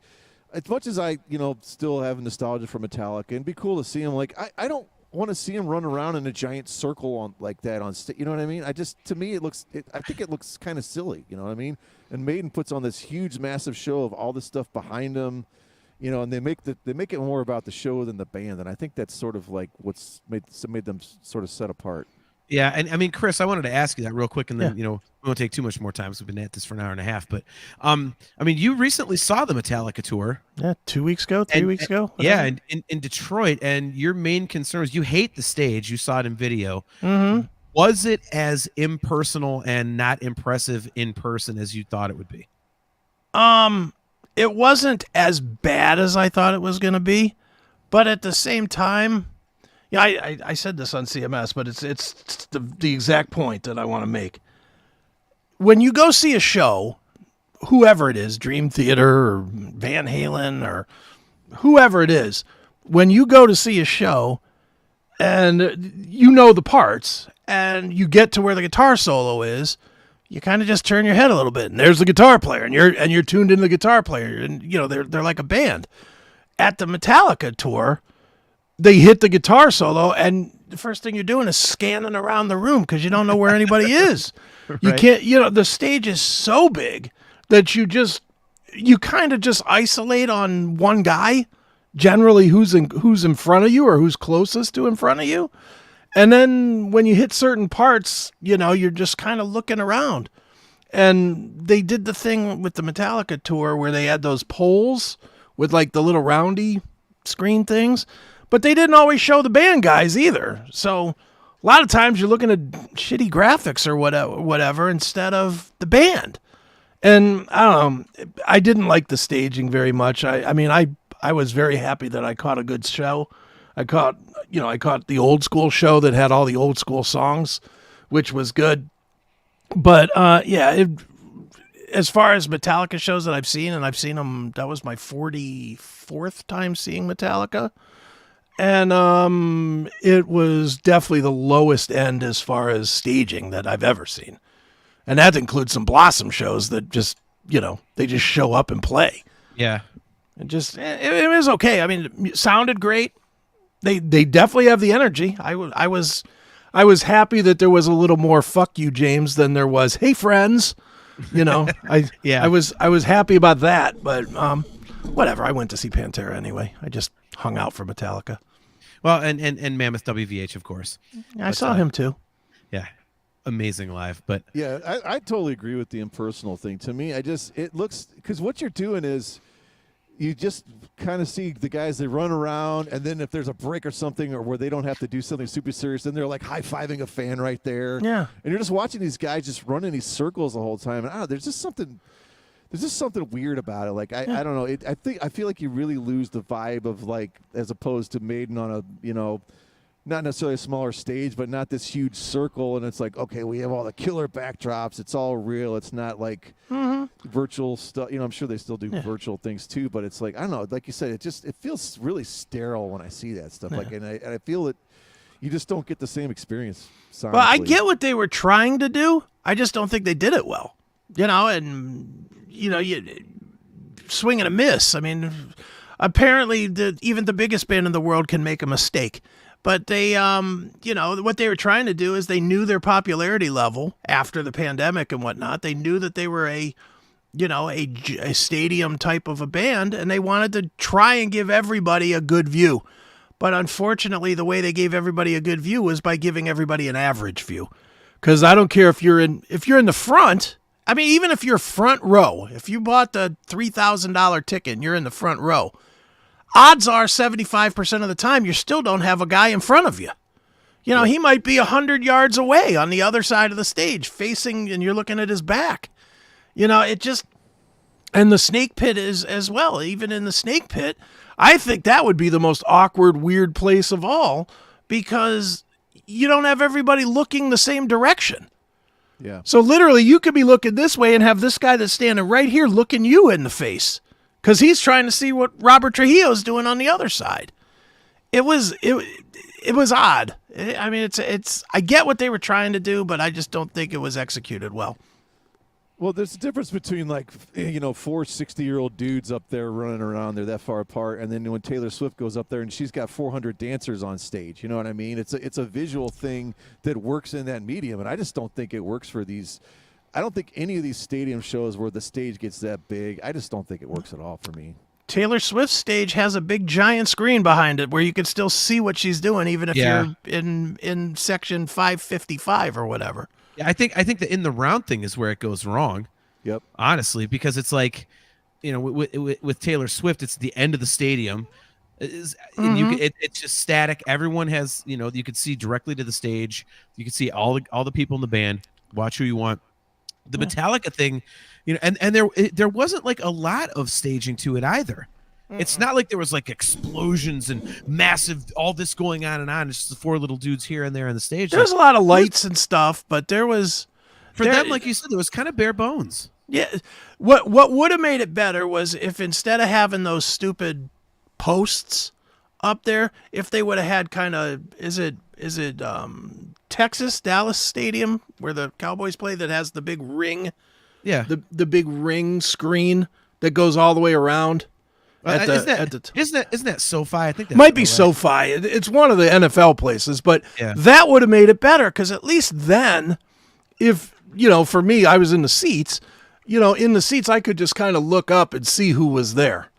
as much as I, still have nostalgia for Metallica, and be cool to see them, like, I don't want to see him run around in a giant circle on like that on stage. You know what I mean? To me, I think it looks kind of silly. You know what I mean? And Maiden puts on this huge, massive show of all this stuff behind them. And they make it more about the show than the band. And I think that's sort of like what's made them sort of set apart. Yeah, and I mean, Chris, I wanted to ask you that real quick, and then we won't take too much more time because we've been at this for an hour and a half. But I mean, you recently saw the Metallica tour. Yeah, 2 weeks ago, 3 weeks ago. Yeah, in Detroit, and your main concern was you hate the stage. You saw it in video. Mm-hmm. Was it as impersonal and not impressive in person as you thought it would be? It wasn't as bad as I thought it was going to be, but at the same time, I said this on CMS, but it's the exact point that I want to make. When you go see a show, whoever it is, Dream Theater or Van Halen or whoever it is, when you go to see a show and the parts and you get to where the guitar solo is, you kind of just turn your head a little bit, and there's the guitar player, and you're tuned into the guitar player, and they're like a band. At the Metallica tour, they hit the guitar solo, and the first thing you're doing is scanning around the room because you don't know where anybody is. Right. You can't. The stage is so big that you kind of just isolate on one guy, generally who's in front of you or who's closest to in front of you. And then when you hit certain parts, you're just kind of looking around. And they did the thing with the Metallica tour where they had those poles with like the little roundy screen things, but they didn't always show the band guys either. So a lot of times you're looking at shitty graphics or whatever instead of the band. And I don't know, I didn't like the staging very much. I mean, I was very happy that I caught a good show. I caught the old school show that had all the old school songs, which was good. But as far as Metallica shows that I've seen, and I've seen them, that was my 44th time seeing Metallica. And it was definitely the lowest end as far as staging that I've ever seen. And that includes some Blossom shows that just, they just show up and play. Yeah. It was okay. I mean, it sounded great. They definitely have the energy. I was happy that there was a little more "fuck you, James" than there was "hey friends." I was happy about that. But whatever. I went to see Pantera anyway. I just hung out for Metallica. Well, and Mammoth WVH, of course. I saw him too. Yeah, amazing live. But yeah, I totally agree with the impersonal thing. To me, it looks, because what you're doing is, you just kind of see the guys, they run around, and then if there's a break or something, or where they don't have to do something super serious, then they're like high-fiving a fan right there. Yeah. And you're just watching these guys just run in these circles the whole time. And I don't know, there's there's just something weird about it. Like I don't know. I feel like you really lose the vibe of like, as opposed to Maiden on a, you know, not necessarily a smaller stage, but not this huge circle. And it's like, okay, we have all the killer backdrops. It's all real. It's not like virtual stuff. You know, I'm sure they still do virtual things too, but it's like, I don't know. Like you said, it feels really sterile when I see that stuff. Like, and I feel it. You just don't get the same experience. Sonically. Well, I get what they were trying to do. I just don't think they did it well. You know, and you swing and a miss. I mean, apparently even the biggest band in the world can make a mistake. But they, what they were trying to do is they knew their popularity level after the pandemic and whatnot. They knew that they were a stadium type of a band, and they wanted to try and give everybody a good view. But unfortunately, the way they gave everybody a good view was by giving everybody an average view. Because I don't care if you're in the front. I mean, even if you're front row, if you bought the $3,000 ticket and you're in the front row, odds are 75% of the time you still don't have a guy in front of you. You know, he might be 100 yards away on the other side of the stage facing, and you're looking at his back. You know, and the snake pit is as well. Even in the snake pit, I think that would be the most awkward, weird place of all, because you don't have everybody looking the same direction. Yeah. So literally you could be looking this way and have this guy that's standing right here looking you in the face, because he's trying to see what Robert Trujillo's doing on the other side. It was odd. I mean, I get what they were trying to do, but I just don't think it was executed well. Well, there's a difference between, like, you know, 4 60-year-old dudes up there running around. They're that far apart. And then when Taylor Swift goes up there and she's got 400 dancers on stage, you know what I mean? It's a visual thing that works in that medium. And I just don't think it works for these. I don't think any of these stadium shows where the stage gets that big, I just don't think it works at all for me. Taylor Swift's stage has a big giant screen behind it where you can still see what she's doing, even if you're in section 555 or whatever. Yeah, I think the in the round thing is where it goes wrong. Yep. Honestly, because it's like, you know, with Taylor Swift, it's the end of the stadium, and it's just static. Everyone has, you know, you can see directly to the stage. You can see all the people in the band. Watch who you want. The Metallica thing, you know, and there wasn't like a lot of staging to it either. It's not like there was like explosions and massive all this going on and on. It's just the 4 little dudes here and there on the stage. There's a lot of lights and stuff, but there was them, like you said, there was kind of bare bones. Yeah, what would have made it better was if instead of having those stupid posts up there, if they would have had kind of is it Dallas Stadium where the Cowboys play that has the big ring, the big ring screen that goes all the way around. Isn't that SoFi? I think that might be SoFi. It's one of the NFL places, but that would have made it better, because at least then, if, you know, for me, I was in the seats, you know, I could just kind of look up and see who was there.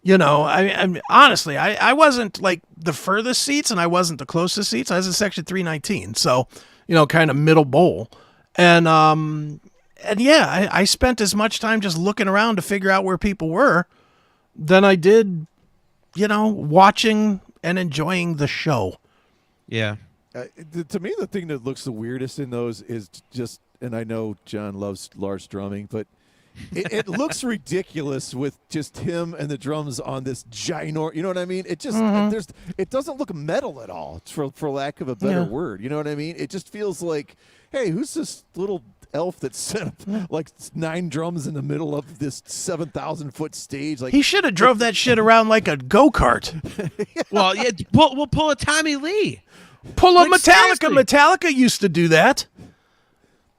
You know, I mean, honestly, I wasn't like the furthest seats and I wasn't the closest seats. I was in section 319, so, you know, kind of middle bowl. And yeah, I spent as much time just looking around to figure out where people were than I did, you know, watching and enjoying the show. Yeah. To me, the thing that looks the weirdest in those is just, and I know John loves Lars drumming, but it looks ridiculous with just him and the drums on this ginormous, you know what I mean? It just, it doesn't look metal at all, for lack of a better word. You know what I mean? It just feels like, hey, who's this little elf that set up like 9 drums in the middle of this 7,000-foot stage? Like, he should have drove that shit around like a go-kart. Well, yeah, we'll pull a Tommy Lee. Pull a like, Metallica. Seriously. Metallica used to do that.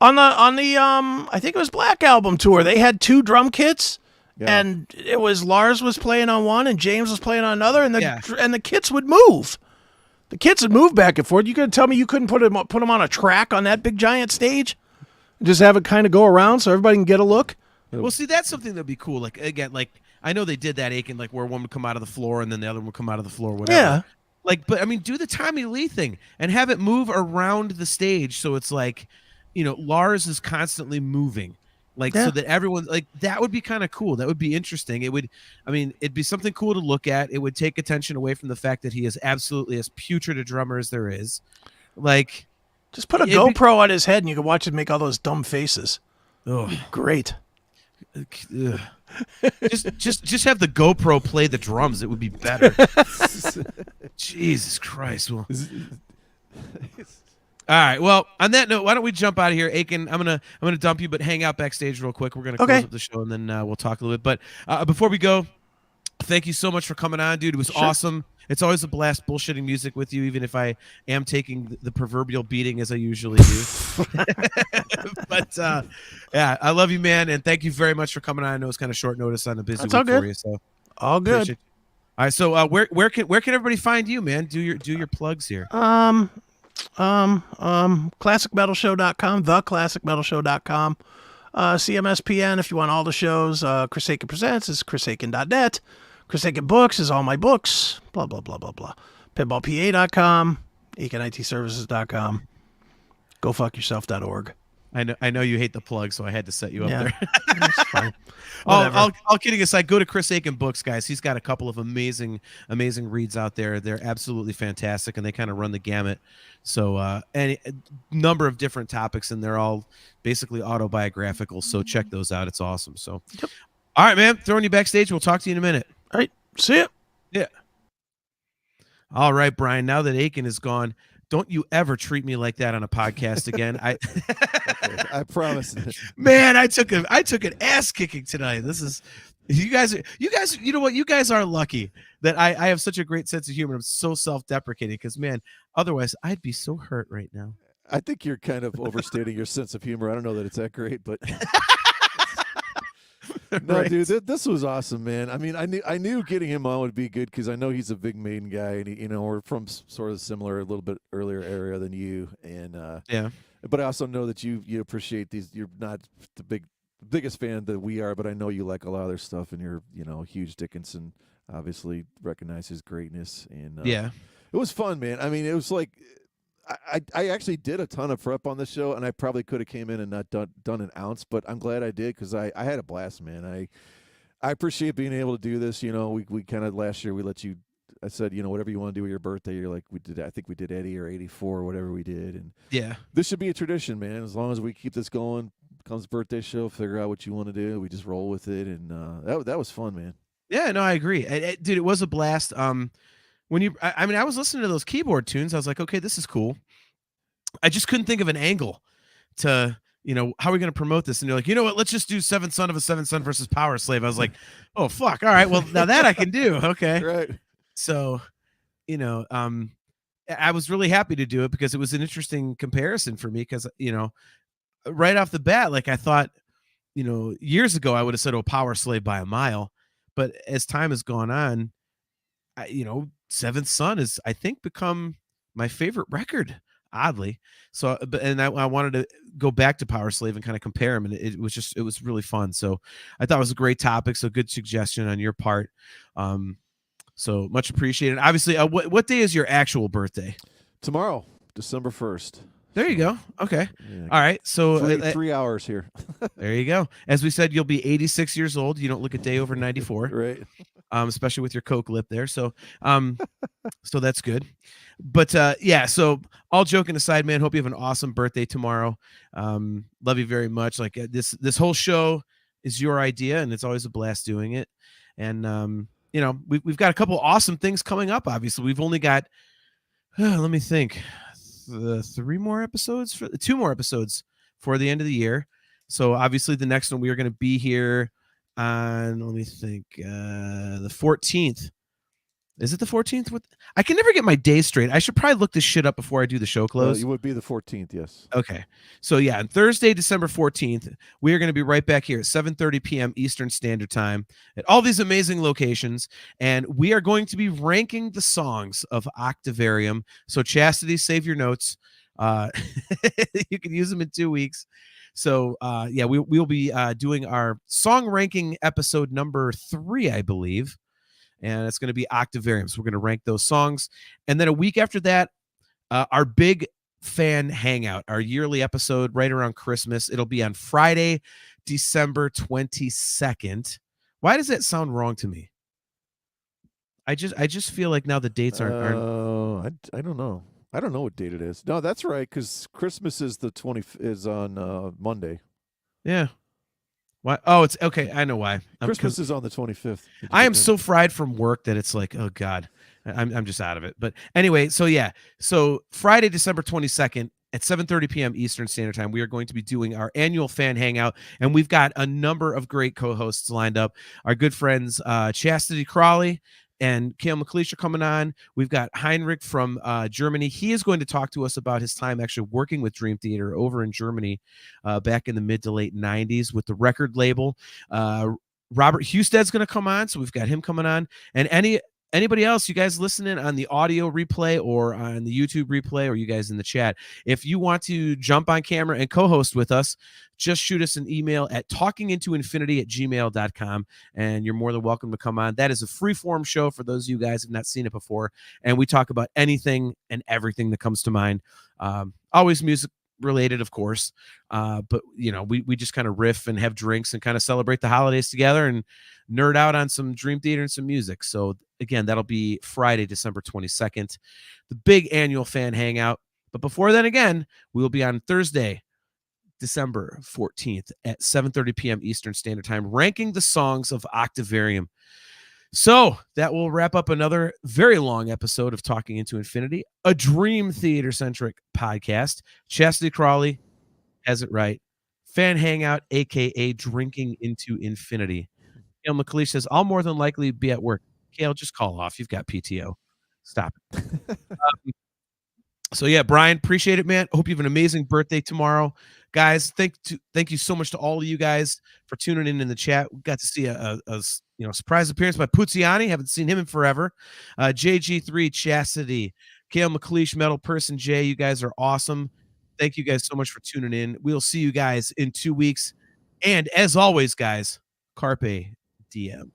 On the I think it was Black Album tour, they had 2 drum kits, and it was Lars was playing on one and James was playing on another, and the kits would move. The kits would move back and forth. You couldn't tell me you couldn't put them on a track on that big giant stage? Just have it kind of go around so everybody can get a look? Well, see, that's something that'd be cool. Like, again, like, I know they did that Akin, like, where one would come out of the floor and then the other one would come out of the floor, whatever. Yeah. Like, but, I mean, do the Tommy Lee thing and have it move around the stage so it's like, you know, Lars is constantly moving. Like, so that everyone, like, that would be kind of cool. That would be interesting. It would, I mean, it'd be something cool to look at. It would take attention away from the fact that he is absolutely as putrid a drummer as there is. Like, just put a GoPro on his head and you can watch him make all those dumb faces. Oh, great. Ugh. Just have the GoPro play the drums. It would be better. Jesus Christ. Well, all right. Well, on that note, why don't we jump out of here, Akin? I'm gonna dump you, but hang out backstage real quick. We're gonna close up the show, and then we'll talk a little bit. But before we go, thank you so much for coming on, dude. It was awesome. It's always a blast bullshitting music with you, even if I am taking the proverbial beating as I usually do. But yeah, I love you, man, and thank you very much for coming on. I know it's kind of short notice on a busy week for you, so all good. All right, so where can everybody find you, man? Do your plugs here. Classicmetalshow.com, theclassicmetalshow.com. CMSPN if you want all the shows. Chris Akin Presents is chrisakin.net. Chris Akin Books is all my books. Blah, blah, blah, blah, blah. Pinballpa.com, AkinITServices.com. GoFuckYourself.org. I know you hate the plug, so I had to set you up there. That's fine. All kidding aside, go to Chris Akin Books, guys. He's got a couple of amazing reads out there. They're absolutely fantastic, and they kind of run the gamut. So a number of different topics, and they're all basically autobiographical. So check those out. It's awesome. So, all right, man. Throwing you backstage. We'll talk to you in a minute. All right. See ya. Yeah. All right, Brian. Now that Akin is gone, don't you ever treat me like that on a podcast again. I promise. Man, I took an ass kicking tonight. This is you guys, you know what? You guys are lucky that I have such a great sense of humor. I'm so self-deprecating because, man, otherwise I'd be so hurt right now. I think you're kind of overstating your sense of humor. I don't know that it's that great, but no, Right. dude, this was awesome, man. I mean, I knew getting him on would be good because I know he's a big Maiden guy, and we're from sort of similar, a little bit earlier area than you, and Yeah. But I also know that you appreciate these. You're not the biggest fan that we are, but I know you like a lot of their stuff, and you're huge Dickinson. Obviously, recognize his greatness, and Yeah. it was fun, man. I mean, it was like I actually did a ton of prep on the show, and I probably could have came in and not done an ounce, but I'm glad I did because I had a blast, man. I appreciate being able to do this. We kind of last year we let you. I said, whatever you want to do with your birthday, you're like, we did. I think we did Eddie or 84 or whatever we did, and Yeah. this should be a tradition, man. As long as we keep this going, comes birthday show, figure out what you want to do. We just roll with it, and that was fun, man. Yeah, no, I agree. Dude, it was a blast. When I was listening to those keyboard tunes, I was like, okay, this is cool. I just couldn't think of an angle to, how are we going to promote this? And you're like, you know what? Let's just do Seventh Son of a Seventh Son versus Powerslave. I was like, oh, fuck. All right. Well, now that I can do. Okay. Right. So, I was really happy to do it because it was an interesting comparison for me because, right off the bat, like I thought, years ago, I would have said, oh, Powerslave by a mile. But as time has gone on, Seventh Son has, I think, become my favorite record, oddly. So, I wanted to go back to Powerslave and kind of compare them, and it was really fun. So I thought it was a great topic. So good suggestion on your part. So much appreciated. Obviously, what day is your actual birthday? Tomorrow, December 1st. There you go. Okay. Yeah. All right. So 3 hours here. There you go. As we said, you'll be 86 years old. You don't look a day over 94. Right. Especially with your Coke lip there. So, so that's good. But yeah. So all joking aside, man, hope you have an awesome birthday tomorrow. Love you very much. Like this whole show is your idea, and it's always a blast doing it. And we've got a couple awesome things coming up. Obviously, we've only got let me think, 2 more episodes for the end of the year. So obviously, the next one we are going to be here on, let me think, the 14th. Is it the 14th? I can never get my days straight. I should probably look this shit up before I do the show close. You would be the 14th, yes. Okay. So yeah, on Thursday, December 14th, we are going to be right back here at 7:30 p.m. Eastern Standard Time at all these amazing locations. And we are going to be ranking the songs of Octavarium. So Chastity, save your notes. You can use them in 2 weeks. So yeah, we'll be doing our song ranking episode number 3, I believe. And it's going to be Octavarium. So we're going to rank those songs. And then a week after that, our big fan hangout, our yearly episode right around Christmas. It'll be on Friday, December 22nd. Why does that sound wrong to me? I just feel like now the dates aren't. I don't know. I don't know what date it is. No, that's right, because Christmas is on Monday. Yeah. What? Oh, it's okay. I know why. Christmas is on the 25th. I am so fried from work that it's like, oh God, I'm just out of it. But anyway, so yeah, so Friday, December 22nd at 7:30 p.m. Eastern Standard Time, we are going to be doing our annual fan hangout, and we've got a number of great co-hosts lined up. Our good friends Chastity Crawley and Kale McLeish are coming on. We've got Heinrich from Germany. He is going to talk to us about his time actually working with Dream Theater over in Germany back in the mid to late 90s with the record label. Robert Husted's going to come on, so we've got him coming on. And anybody else, you guys listening on the audio replay or on the YouTube replay, or you guys in the chat, if you want to jump on camera and co-host with us, just shoot us an email at talkingintoinfinity@gmail.com, and you're more than welcome to come on. That is a free-form show for those of you guys who have not seen it before, and we talk about anything and everything that comes to mind. Always music related, of course, but you know, we just kind of riff and have drinks and kind of celebrate the holidays together and nerd out on some Dream Theater and some music. So again, that'll be Friday, December 22nd, the big annual fan hangout. But before then, again, we will be on Thursday, December 14th at 7:30 p.m. Eastern Standard Time, ranking the songs of Octavarium. So that will wrap up another very long episode of Talking Into Infinity, a Dream Theater-centric podcast. Chastity Crawley has it right. Fan Hangout, a.k.a. Drinking Into Infinity. Kale McLeish says, I'll more than likely be at work. Kale, just call off. You've got PTO. Stop it. So yeah, Brian, appreciate it, man. Hope you have an amazing birthday tomorrow. Guys, thank you so much to all of you guys for tuning in the chat. We got to see a surprise appearance by Puziani. Haven't seen him in forever. JG3, Chastity, Kale McLeish, Metal Person J. You guys are awesome. Thank you guys so much for tuning in. We'll see you guys in 2 weeks. And as always, guys, Carpe Diem.